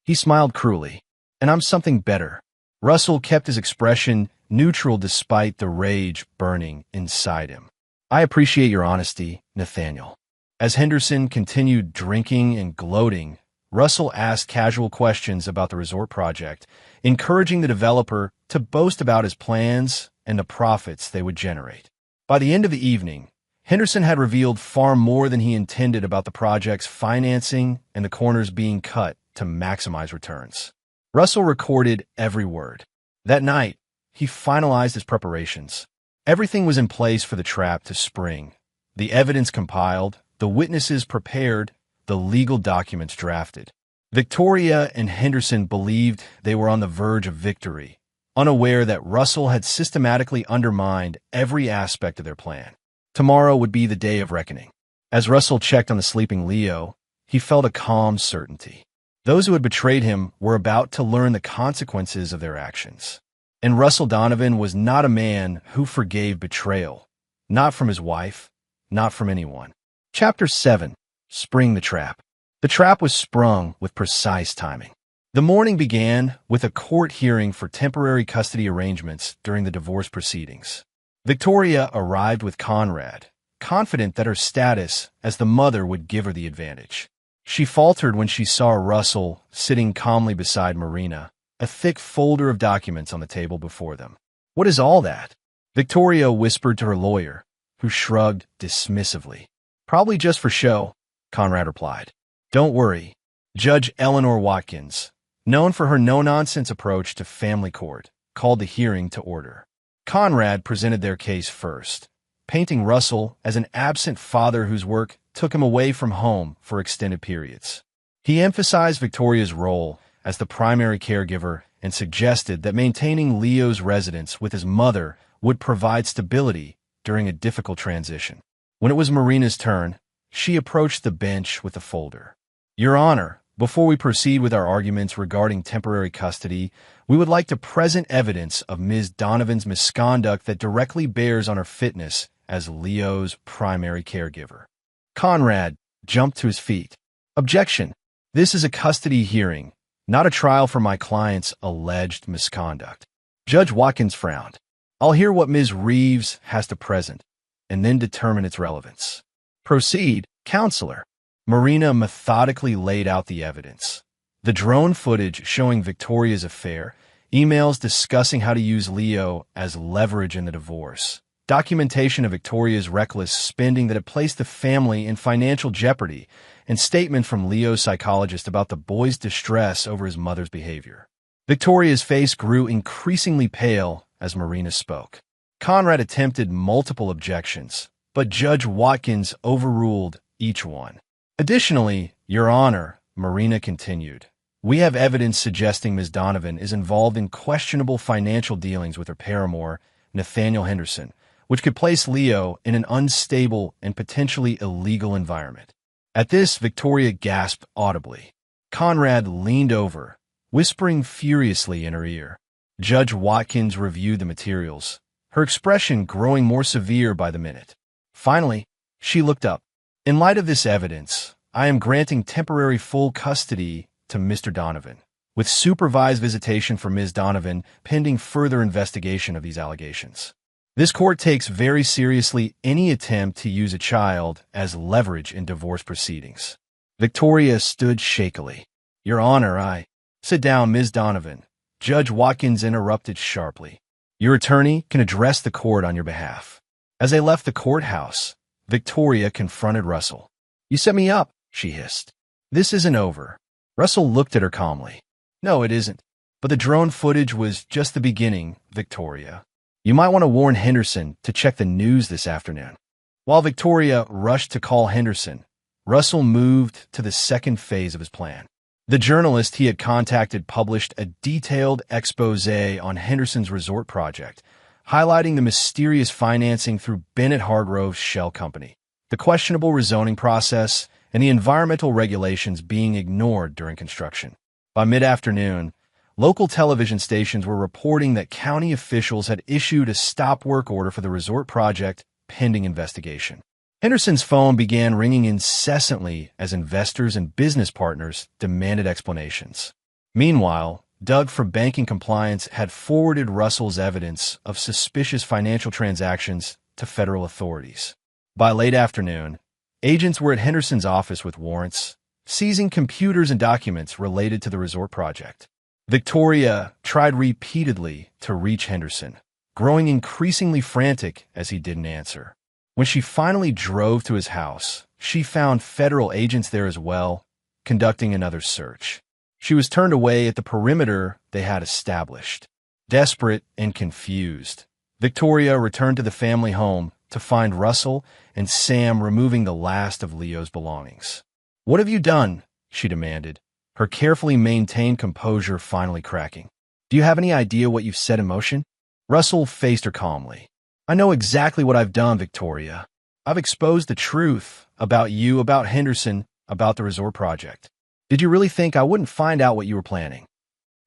He smiled cruelly. "And I'm something better." Russell kept his expression neutral despite the rage burning inside him. "I appreciate your honesty, Nathaniel." As Henderson continued drinking and gloating, Russell asked casual questions about the resort project, encouraging the developer to boast about his plans and the profits they would generate. By the end of the evening, Henderson had revealed far more than he intended about the project's financing and the corners being cut to maximize returns. Russell recorded every word. That night, he finalized his preparations. Everything was in place for the trap to spring. The evidence compiled, the witnesses prepared, the legal documents drafted. Victoria and Henderson believed they were on the verge of victory, unaware that Russell had systematically undermined every aspect of their plan. Tomorrow would be the day of reckoning. As Russell checked on the sleeping Leo, he felt a calm certainty. Those who had betrayed him were about to learn the consequences of their actions. And Russell Donovan was not a man who forgave betrayal. Not from his wife, not from anyone. Chapter 7. Spring the Trap. The trap was sprung with precise timing. The morning began with a court hearing for temporary custody arrangements during the divorce proceedings. Victoria arrived with Conrad, confident that her status as the mother would give her the advantage. She faltered when she saw Russell sitting calmly beside Marina, a thick folder of documents on the table before them. "What is all that?" Victoria whispered to her lawyer, who shrugged dismissively. "Probably just for show," Conrad replied. "Don't worry." Judge Eleanor Watkins, known for her no-nonsense approach to family court, called the hearing to order. Conrad presented their case first, painting Russell as an absent father whose work took him away from home for extended periods. He emphasized Victoria's role as the primary caregiver and suggested that maintaining Leo's residence with his mother would provide stability during a difficult transition. When it was Marina's turn, she approached the bench with a folder. "Your Honor, before we proceed with our arguments regarding temporary custody, we would like to present evidence of Ms. Donovan's misconduct that directly bears on her fitness as Leo's primary caregiver." Conrad jumped to his feet. "Objection. This is a custody hearing, not a trial for my client's alleged misconduct." Judge Watkins frowned. "I'll hear what Ms. Reeves has to present, and then determine its relevance." "Proceed, Counselor." Marina methodically laid out the evidence. The drone footage showing Victoria's affair, emails discussing how to use Leo as leverage in the divorce, documentation of Victoria's reckless spending that had placed the family in financial jeopardy, and statement from Leo's psychologist about the boy's distress over his mother's behavior. Victoria's face grew increasingly pale as Marina spoke. Conrad attempted multiple objections, but Judge Watkins overruled each one. "Additionally, Your Honor," Marina continued, "we have evidence suggesting Ms. Donovan is involved in questionable financial dealings with her paramour, Nathaniel Henderson, which could place Leo in an unstable and potentially illegal environment." At this, Victoria gasped audibly. Conrad leaned over, whispering furiously in her ear. Judge Watkins reviewed the materials, her expression growing more severe by the minute. Finally, she looked up. "In light of this evidence, I am granting temporary full custody to Mr. Donovan, with supervised visitation for Ms. Donovan pending further investigation of these allegations. This court takes very seriously any attempt to use a child as leverage in divorce proceedings." Victoria stood shakily. "Your Honor, I—" "Sit down, Ms. Donovan." Judge Watkins interrupted sharply. "Your attorney can address the court on your behalf." As they left the courthouse, Victoria confronted Russell. "You set me up," she hissed. "This isn't over." Russell looked at her calmly. "No, it isn't. But the drone footage was just the beginning, Victoria. You might want to warn Henderson to check the news this afternoon." While Victoria rushed to call Henderson, Russell moved to the second phase of his plan. The journalist he had contacted published a detailed expose on Henderson's resort project, highlighting the mysterious financing through Bennett Hargrove's shell company, the questionable rezoning process, and the environmental regulations being ignored during construction. By mid-afternoon, local television stations were reporting that county officials had issued a stop work order for the resort project pending investigation. Henderson's phone began ringing incessantly as investors and business partners demanded explanations. Meanwhile, Doug from Banking Compliance had forwarded Russell's evidence of suspicious financial transactions to federal authorities. By late afternoon, agents were at Henderson's office with warrants, seizing computers and documents related to the resort project. Victoria tried repeatedly to reach Henderson, growing increasingly frantic as he didn't answer. When she finally drove to his house, she found federal agents there as well, conducting another search. She was turned away at the perimeter they had established. Desperate and confused, Victoria returned to the family home to find Russell and Sam removing the last of Leo's belongings. "What have you done?" she demanded, her carefully maintained composure finally cracking. "Do you have any idea what you've set in motion?" Russell faced her calmly. "I know exactly what I've done, Victoria. I've exposed the truth about you, about Henderson, about the resort project. Did you really think I wouldn't find out what you were planning?"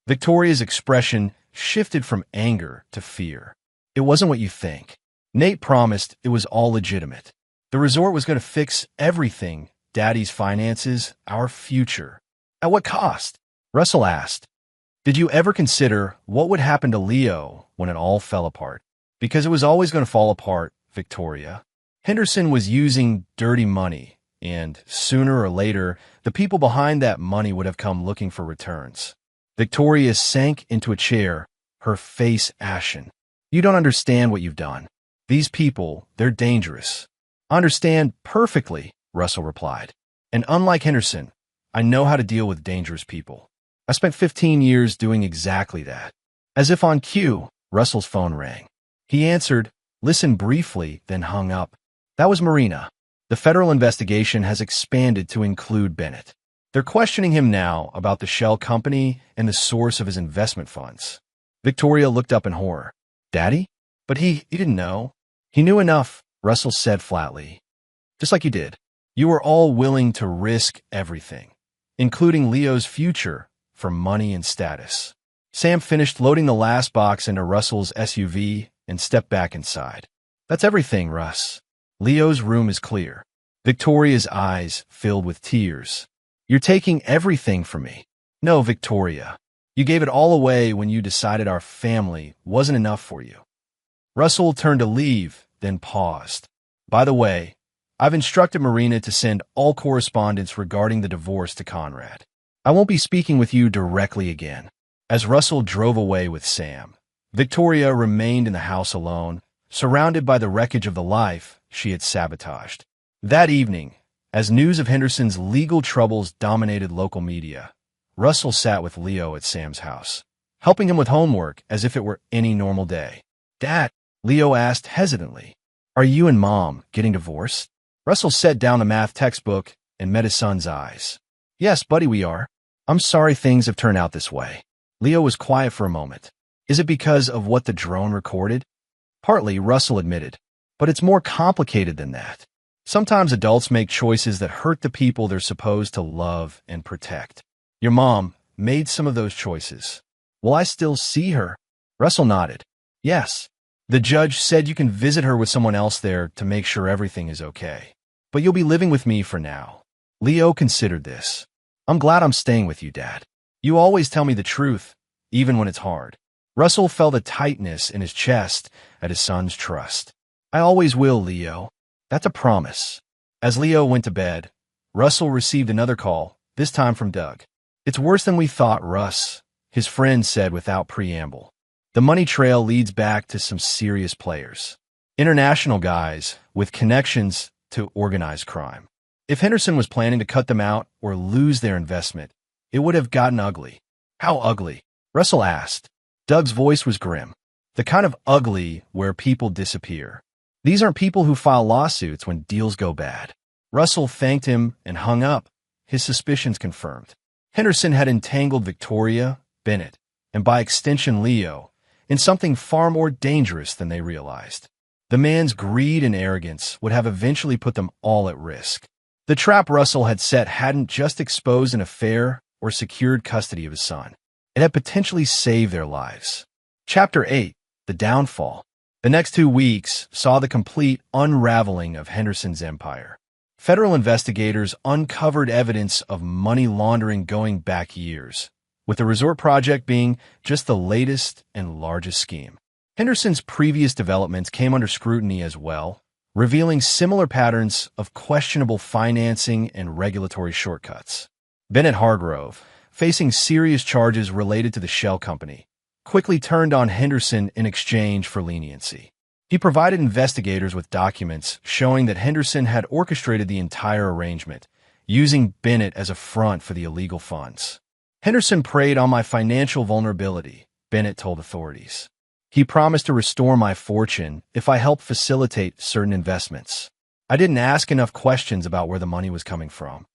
Victoria's expression shifted from anger to fear. "It wasn't what you think. Nate promised it was all legitimate. The resort was going to fix everything, Daddy's finances, our future." "At what cost?" Russell asked. "Did you ever consider what would happen to Leo when it all fell apart?" "Because it was always going to fall apart, Victoria. Henderson was using dirty money, and sooner or later, the people behind that money would have come looking for returns." Victoria sank into a chair, her face ashen. "You don't understand what you've done. These people, they're dangerous." "I understand perfectly," Russell replied. "And unlike Henderson, I know how to deal with dangerous people. I spent 15 years doing exactly that." As if on cue, Russell's phone rang. He answered, listened briefly, then hung up. That was Marina. "The federal investigation has expanded to include Bennett. They're questioning him now about the shell company and the source of his investment funds." Victoria looked up in horror. "Daddy? But he didn't know." "He knew enough," Russell said flatly. "Just like you did. You were all willing to risk everything, including Leo's future, for money and status." Sam finished loading the last box into Russell's SUV and stepped back inside. "That's everything, Russ. Leo's room is clear." Victoria's eyes filled with tears. "You're taking everything from me." "No, Victoria. You gave it all away when you decided our family wasn't enough for you." Russell turned to leave, then paused. "By the way, I've instructed Marina to send all correspondence regarding the divorce to Conrad. I won't be speaking with you directly again." As Russell drove away with Sam, Victoria remained in the house alone, surrounded by the wreckage of the life she had sabotaged. That evening, as news of Henderson's legal troubles dominated local media, Russell sat with Leo at Sam's house, helping him with homework as if it were any normal day. "Dad," Leo asked hesitantly, "are you and Mom getting divorced?" Russell set down the math textbook and met his son's eyes. "Yes, buddy, we are. I'm sorry things have turned out this way." Leo was quiet for a moment. "Is it because of what the drone recorded?" "Partly," Russell admitted. "But it's more complicated than that. Sometimes adults make choices that hurt the people they're supposed to love and protect. Your mom made some of those choices. Will I still see her?" Russell nodded. "Yes. The judge said you can visit her with someone else there to make sure everything is okay. But you'll be living with me for now." Leo considered this. "I'm glad I'm staying with you, Dad. You always tell me the truth, even when it's hard." Russell felt a tightness in his chest at his son's trust. "I always will, Leo. That's a promise." As Leo went to bed, Russell received another call, this time from Doug. "It's worse than we thought, Russ," his friend said without preamble. "The money trail leads back to some serious players. International guys with connections to organized crime. If Henderson was planning to cut them out or lose their investment, it would have gotten ugly." "How ugly?" Russell asked. Doug's voice was grim. "The kind of ugly where people disappear. These aren't people who file lawsuits when deals go bad." Russell thanked him and hung up, his suspicions confirmed. Henderson had entangled Victoria, Bennett, and by extension Leo, in something far more dangerous than they realized. The man's greed and arrogance would have eventually put them all at risk. The trap Russell had set hadn't just exposed an affair or secured custody of his son. It had potentially saved their lives. Chapter 8, The Downfall. The next 2 weeks saw the complete unraveling of Henderson's empire. Federal investigators uncovered evidence of money laundering going back years, with the resort project being just the latest and largest scheme. Henderson's previous developments came under scrutiny as well, revealing similar patterns of questionable financing and regulatory shortcuts. Bennett Hargrove, facing serious charges related to the shell company, quickly turned on Henderson in exchange for leniency. He provided investigators with documents showing that Henderson had orchestrated the entire arrangement, using Bennett as a front for the illegal funds. "Henderson preyed on my financial vulnerability," Bennett told authorities. "He promised to restore my fortune if I helped facilitate certain investments. I didn't ask enough questions about where the money was coming from."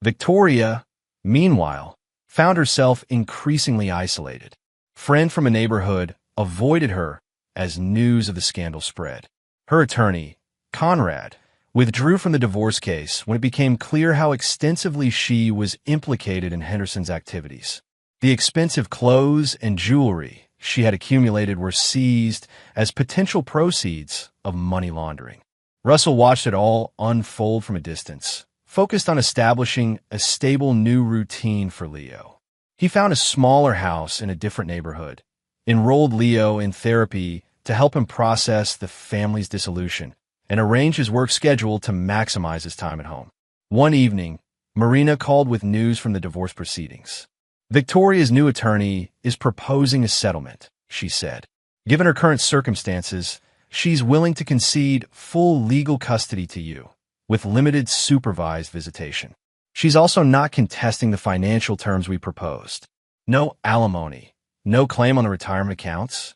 Victoria, meanwhile, found herself increasingly isolated. Friend from a neighborhood avoided her as news of the scandal spread. Her attorney, Conrad, withdrew from the divorce case when it became clear how extensively she was implicated in Henderson's activities. The expensive clothes and jewelry she had accumulated were seized as potential proceeds of money laundering. Russell watched it all unfold from a distance, focused on establishing a stable new routine for Leo. He found a smaller house in a different neighborhood, enrolled Leo in therapy to help him process the family's dissolution, and arranged his work schedule to maximize his time at home. One evening, Marina called with news from the divorce proceedings. Victoria's new attorney is proposing a settlement, she said. Given her current circumstances, she's willing to concede full legal custody to you, with limited supervised visitation. She's also not contesting the financial terms we proposed. No alimony, no claim on the retirement accounts.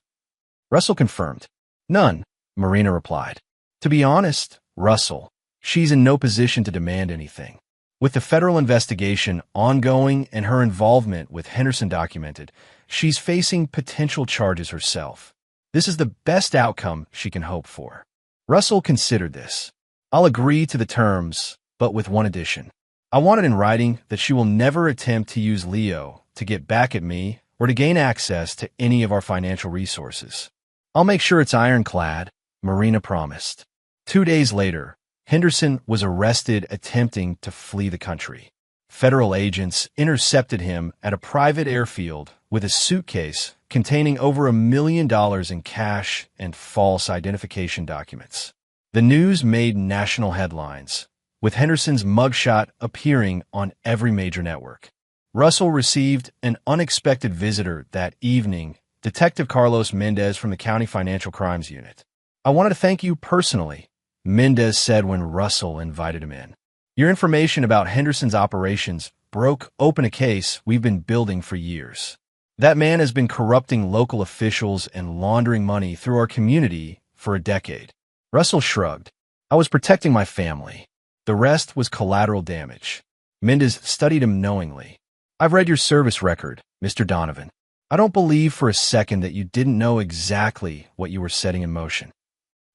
Russell confirmed. None, Marina replied. To be honest, Russell, she's in no position to demand anything. With the federal investigation ongoing and her involvement with Henderson documented, she's facing potential charges herself. This is the best outcome she can hope for. Russell considered this. I'll agree to the terms, but with one addition. I want it in writing that she will never attempt to use Leo to get back at me or to gain access to any of our financial resources. I'll make sure it's ironclad, Marina promised. 2 days later, Henderson was arrested attempting to flee the country. Federal agents intercepted him at a private airfield with a suitcase containing over $1 million in cash and false identification documents. The news made national headlines, with Henderson's mugshot appearing on every major network. Russell received an unexpected visitor that evening, Detective Carlos Mendez from the County Financial Crimes Unit. I wanted to thank you personally, Mendez said when Russell invited him in. Your information about Henderson's operations broke open a case we've been building for years. That man has been corrupting local officials and laundering money through our community for a decade. Russell shrugged. I was protecting my family. The rest was collateral damage. Mendez studied him knowingly. I've read your service record, Mr. Donovan. I don't believe for a second that you didn't know exactly what you were setting in motion.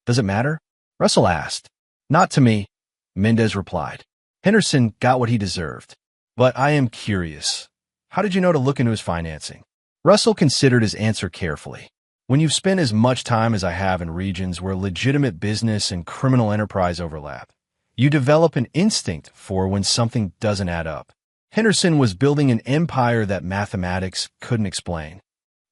Does it matter? Russell asked. Not to me, Mendez replied. Henderson got what he deserved. But I am curious. How did you know to look into his financing? Russell considered his answer carefully. When you've spent as much time as I have in regions where legitimate business and criminal enterprise overlap, you develop an instinct for when something doesn't add up. Henderson was building an empire that mathematics couldn't explain.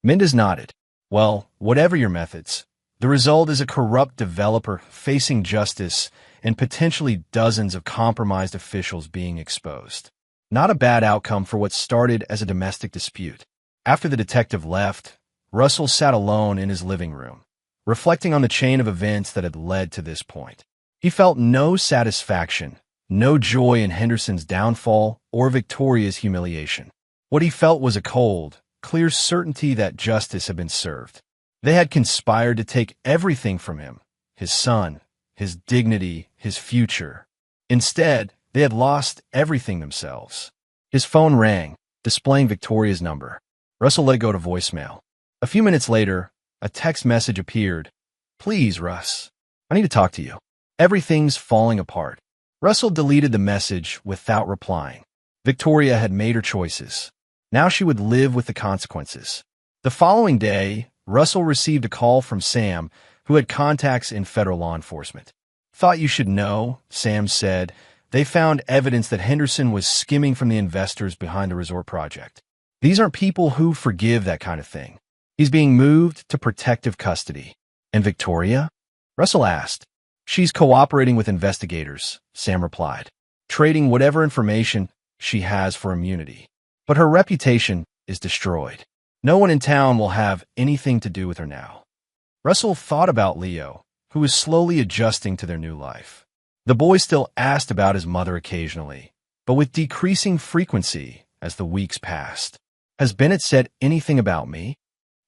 Mendez nodded. Well, whatever your methods, the result is a corrupt developer facing justice and potentially dozens of compromised officials being exposed. Not a bad outcome for what started as a domestic dispute. After the detective left, Russell sat alone in his living room, reflecting on the chain of events that had led to this point. He felt no satisfaction, no joy in Henderson's downfall or Victoria's humiliation. What he felt was a cold, clear certainty that justice had been served. They had conspired to take everything from him, his son, his dignity, his future. Instead, they had lost everything themselves. His phone rang, displaying Victoria's number. Russell let go to voicemail. A few minutes later, a text message appeared. Please, Russ, I need to talk to you. Everything's falling apart. Russell deleted the message without replying. Victoria had made her choices. Now she would live with the consequences. The following day, Russell received a call from Sam, who had contacts in federal law enforcement. Thought you should know, Sam said. They found evidence that Henderson was skimming from the investors behind the resort project. These aren't people who forgive that kind of thing. He's being moved to protective custody. And Victoria? Russell asked. She's cooperating with investigators, Sam replied, trading whatever information she has for immunity. But her reputation is destroyed. No one in town will have anything to do with her now. Russell thought about Leo, who was slowly adjusting to their new life. The boy still asked about his mother occasionally, but with decreasing frequency as the weeks passed. Has Bennett said anything about me?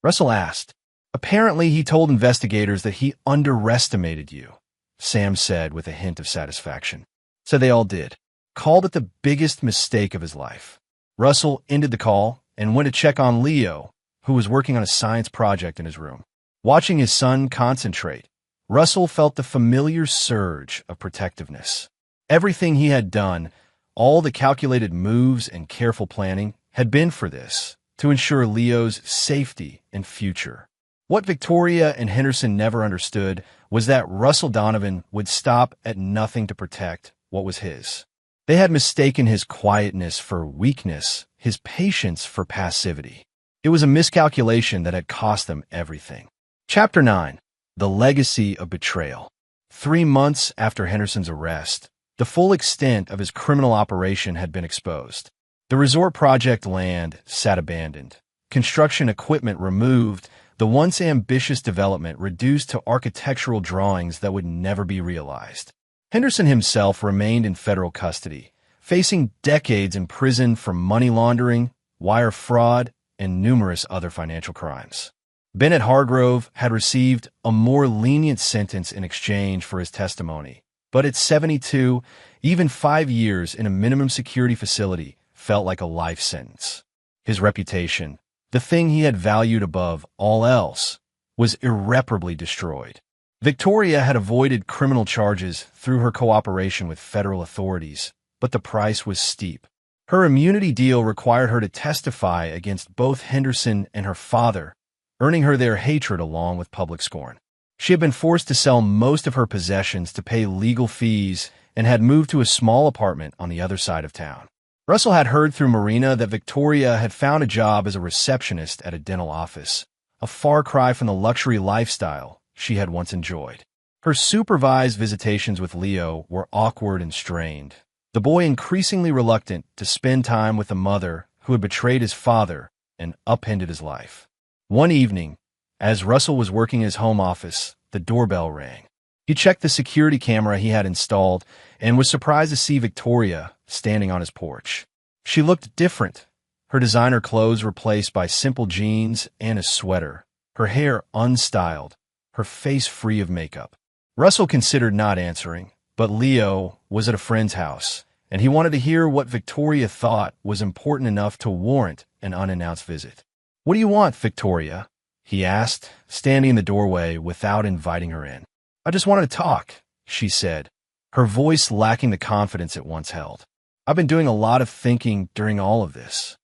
Russell asked. Apparently, he told investigators that he underestimated you, Sam said with a hint of satisfaction. So they all did. Called it the biggest mistake of his life. Russell ended the call and went to check on Leo, who was working on a science project in his room. Watching his son concentrate, Russell felt the familiar surge of protectiveness. Everything he had done, all the calculated moves and careful planning, had been for this, to ensure Leo's safety and future. What Victoria and Henderson never understood was that Russell Donovan would stop at nothing to protect what was his. They had mistaken his quietness for weakness, his patience for passivity. It was a miscalculation that had cost them everything. Chapter 9. The Legacy of Betrayal. 3 months after Henderson's arrest, the full extent of his criminal operation had been exposed. The resort project land sat abandoned, construction equipment removed, the once ambitious development reduced to architectural drawings that would never be realized. Henderson himself remained in federal custody, facing decades in prison for money laundering, wire fraud, and numerous other financial crimes. Bennett Hargrove had received a more lenient sentence in exchange for his testimony, but at 72, even 5 years in a minimum security facility felt like a life sentence. His reputation, the thing he had valued above all else, was irreparably destroyed. Victoria had avoided criminal charges through her cooperation with federal authorities, but the price was steep. Her immunity deal required her to testify against both Henderson and her father, earning her their hatred along with public scorn. She had been forced to sell most of her possessions to pay legal fees and had moved to a small apartment on the other side of town. Russell had heard through Marina that Victoria had found a job as a receptionist at a dental office, a far cry from the luxury lifestyle she had once enjoyed. Her supervised visitations with Leo were awkward and strained, the boy increasingly reluctant to spend time with a mother who had betrayed his father and upended his life. One evening, as Russell was working in his home office, the doorbell rang. He checked the security camera he had installed and was surprised to see Victoria standing on his porch. She looked different, her designer clothes replaced by simple jeans and a sweater, her hair unstyled, her face free of makeup. Russell considered not answering, but Leo was at a friend's house, and he wanted to hear what Victoria thought was important enough to warrant an unannounced visit. "What do you want, Victoria?" he asked, standing in the doorway without inviting her in. "I just wanted to talk," she said, her voice lacking the confidence it once held. "I've been doing a lot of thinking during all of this."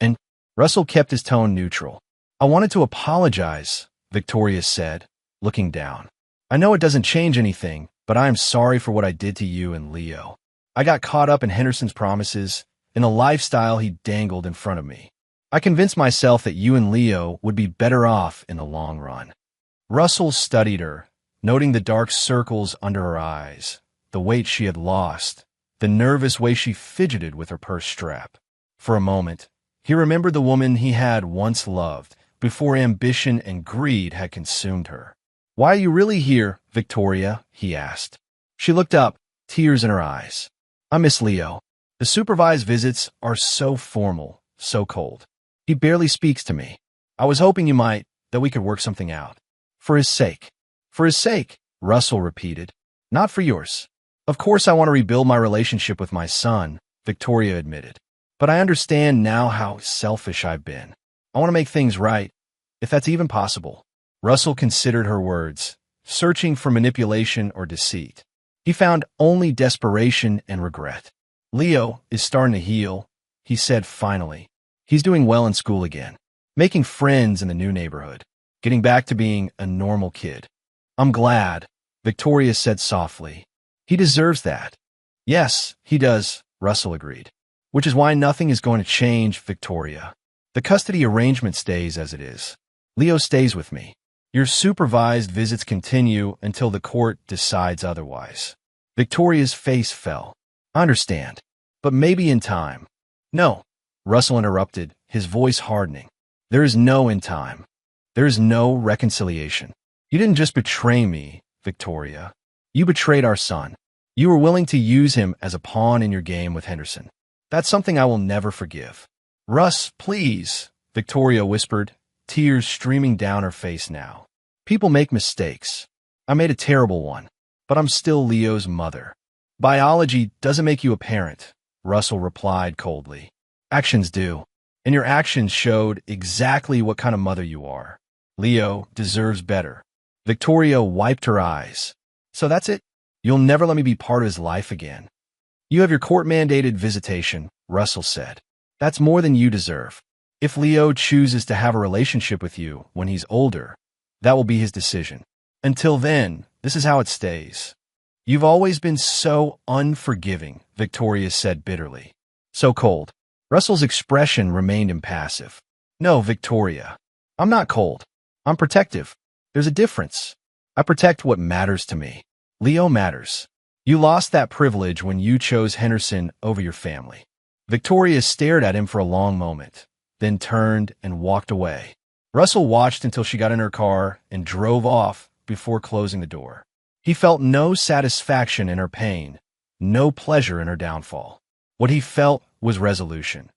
And Russell kept his tone neutral. "I wanted to apologize," Victoria said, looking down. "I know it doesn't change anything, but I am sorry for what I did to you and Leo. I got caught up in Henderson's promises, in the lifestyle he dangled in front of me. I convinced myself that you and Leo would be better off in the long run." Russell studied her, noting the dark circles under her eyes, the weight she had lost, the nervous way she fidgeted with her purse strap. For a moment, he remembered the woman he had once loved, before ambition and greed had consumed her. "Why are you really here, Victoria?" he asked. She looked up, tears in her eyes. "I miss Leo. The supervised visits are so formal, so cold. He barely speaks to me. I was hoping that we could work something out. For his sake." "For his sake," Russell repeated. "Not for yours." "Of course I want to rebuild my relationship with my son," Victoria admitted. "But I understand now how selfish I've been. I want to make things right, if that's even possible." Russell considered her words, searching for manipulation or deceit. He found only desperation and regret. "Leo is starting to heal," he said finally. "He's doing well in school again, making friends in the new neighborhood, getting back to being a normal kid." "I'm glad," Victoria said softly. "He deserves that." "Yes, he does," Russell agreed. "Which is why nothing is going to change, Victoria. The custody arrangement stays as it is. Leo stays with me. Your supervised visits continue until the court decides otherwise." Victoria's face fell. "I understand, but maybe in time." "No," Russell interrupted, his voice hardening. "There is no in time. There is no reconciliation. You didn't just betray me, Victoria. You betrayed our son. You were willing to use him as a pawn in your game with Henderson. That's something I will never forgive." "Russ, please," Victoria whispered, tears streaming down her face now. "People make mistakes. I made a terrible one, but I'm still Leo's mother." "Biology doesn't make you a parent," Russell replied coldly. "Actions do, and your actions showed exactly what kind of mother you are. Leo deserves better." Victoria wiped her eyes. So that's it? You'll never let me be part of his life again. You have your court-mandated visitation, Russell said. That's more than you deserve. If Leo chooses to have a relationship with you when he's older, that will be his decision. Until then, this is how it stays. You've always been so unforgiving, Victoria said bitterly. So cold. Russell's expression remained impassive. No, Victoria. I'm not cold. I'm protective. There's a difference. I protect what matters to me. Leo matters. You lost that privilege when you chose Henderson over your family. Victoria stared at him for a long moment, then turned and walked away. Russell watched until she got in her car and drove off before closing the door. He felt no satisfaction in her pain, no pleasure in her downfall. What he felt was resolution,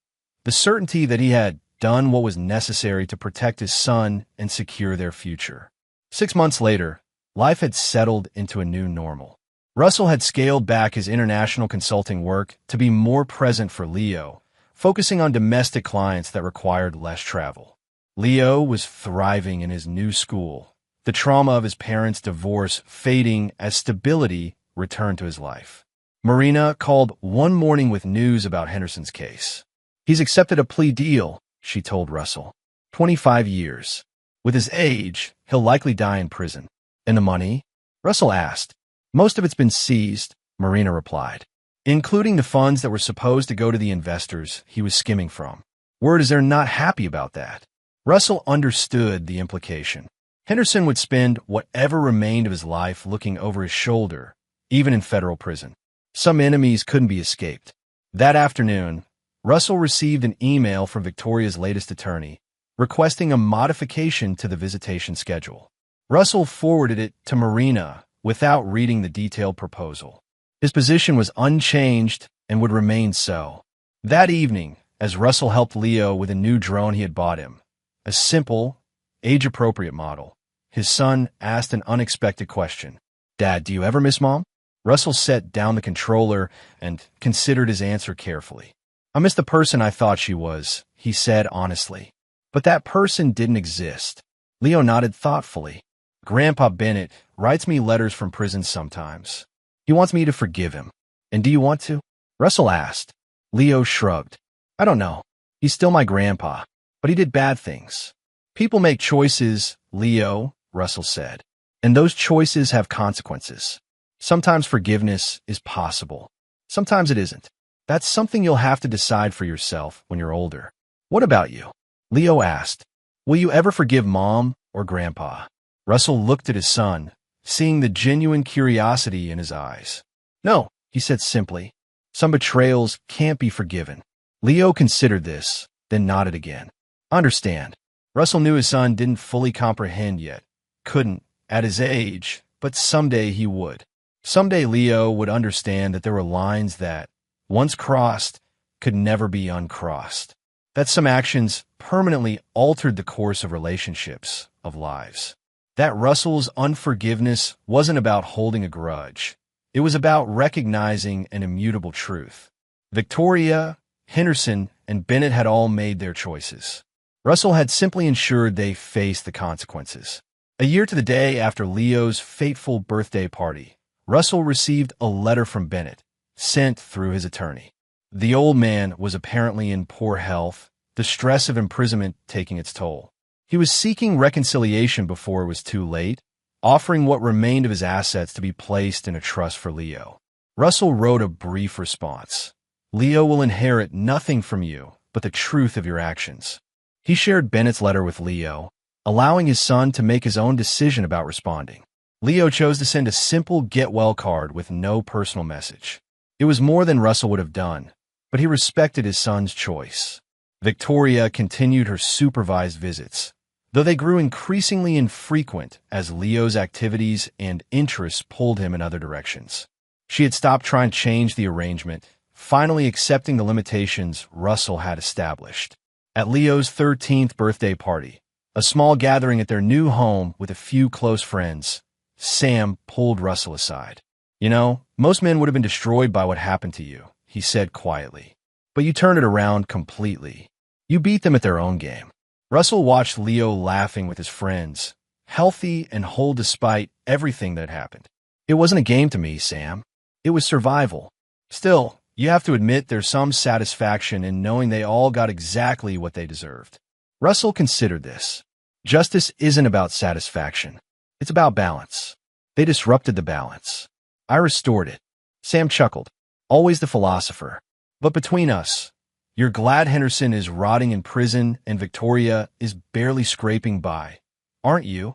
the certainty that he had done what was necessary to protect his son and secure their future. 6 months later, life had settled into a new normal. Russell had scaled back his international consulting work to be more present for Leo, focusing on domestic clients that required less travel. Leo was thriving in his new school, the trauma of his parents' divorce fading as stability returned to his life. Marina called one morning with news about Henderson's case. He's accepted a plea deal, she told Russell. 25 years. With his age, he'll likely die in prison. And the money? Russell asked. Most of it's been seized, Marina replied, including the funds that were supposed to go to the investors he was skimming from. Word is they're not happy about that. Russell understood the implication. Henderson would spend whatever remained of his life looking over his shoulder, even in federal prison. Some enemies couldn't be escaped. That afternoon, Russell received an email from Victoria's latest attorney, requesting a modification to the visitation schedule. Russell forwarded it to Marina without reading the detailed proposal. His position was unchanged and would remain so. That evening, as Russell helped Leo with a new drone he had bought him, a simple, age-appropriate model, his son asked an unexpected question. Dad, do you ever miss Mom? Russell set down the controller and considered his answer carefully. I miss the person I thought she was, he said honestly. But that person didn't exist. Leo nodded thoughtfully. Grandpa Bennett writes me letters from prison sometimes. He wants me to forgive him. And do you want to? Russell asked. Leo shrugged. I don't know. He's still my grandpa, but he did bad things. People make choices, Leo, Russell said. And those choices have consequences. Sometimes forgiveness is possible. Sometimes it isn't. That's something you'll have to decide for yourself when you're older. What about you? Leo asked. Will you ever forgive Mom or Grandpa? Russell looked at his son, seeing the genuine curiosity in his eyes. No, he said simply. Some betrayals can't be forgiven. Leo considered this, then nodded again. Understand. Russell knew his son didn't fully comprehend yet. Couldn't, at his age, but someday he would. Someday Leo would understand that there were lines that, once crossed, could never be uncrossed. That some actions permanently altered the course of relationships, of lives. That Russell's unforgiveness wasn't about holding a grudge. It was about recognizing an immutable truth. Victoria, Henderson, and Bennett had all made their choices. Russell had simply ensured they faced the consequences. A year to the day after Leo's fateful birthday party, Russell received a letter from Bennett, sent through his attorney. The old man was apparently in poor health, the stress of imprisonment taking its toll. He was seeking reconciliation before it was too late, offering what remained of his assets to be placed in a trust for Leo. Russell wrote a brief response. Leo will inherit nothing from you but the truth of your actions. He shared Bennett's letter with Leo, allowing his son to make his own decision about responding. Leo chose to send a simple get-well card with no personal message. It was more than Russell would have done, but he respected his son's choice. Victoria continued her supervised visits, though they grew increasingly infrequent as Leo's activities and interests pulled him in other directions. She had stopped trying to change the arrangement, finally accepting the limitations Russell had established. At Leo's 13th birthday party, a small gathering at their new home with a few close friends, Sam pulled Russell aside. You know, most men would have been destroyed by what happened to you, he said quietly. But you turned it around completely. You beat them at their own game. Russell watched Leo laughing with his friends, healthy and whole despite everything that happened. It wasn't a game to me, Sam. It was survival. Still, you have to admit there's some satisfaction in knowing they all got exactly what they deserved. Russell considered this. Justice isn't about satisfaction. It's about balance. They disrupted the balance. I restored it. Sam chuckled. Always the philosopher. But between us, you're glad Henderson is rotting in prison and Victoria is barely scraping by, aren't you?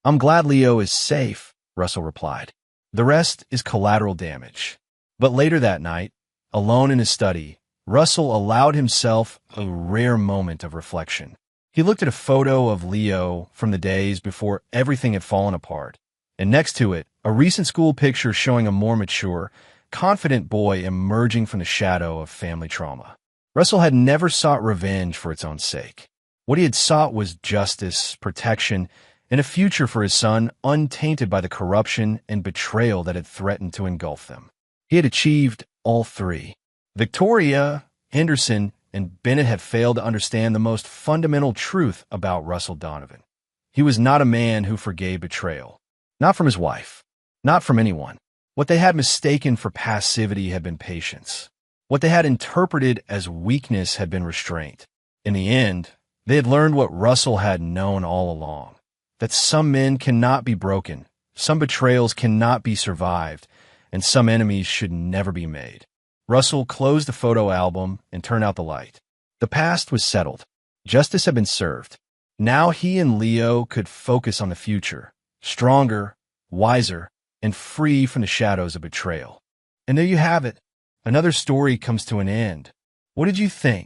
I'm glad Leo is safe, Russell replied. The rest is collateral damage. But later that night, alone in his study, Russell allowed himself a rare moment of reflection. He looked at a photo of Leo from the days before everything had fallen apart, and next to it, a recent school picture showing a more mature, confident boy emerging from the shadow of family trauma. Russell had never sought revenge for its own sake. What he had sought was justice, protection, and a future for his son untainted by the corruption and betrayal that had threatened to engulf them. He had achieved all three. Victoria, Henderson, and Bennett had failed to understand the most fundamental truth about Russell Donovan. He was not a man who forgave betrayal. Not from his wife. Not from anyone. What they had mistaken for passivity had been patience. What they had interpreted as weakness had been restraint. In the end, they had learned what Russell had known all along, that some men cannot be broken, some betrayals cannot be survived, and some enemies should never be made. Russell closed the photo album and turned out the light. The past was settled. Justice had been served. Now he and Leo could focus on the future, stronger, wiser, and free from the shadows of betrayal. And there you have it. Another story comes to an end. What did you think?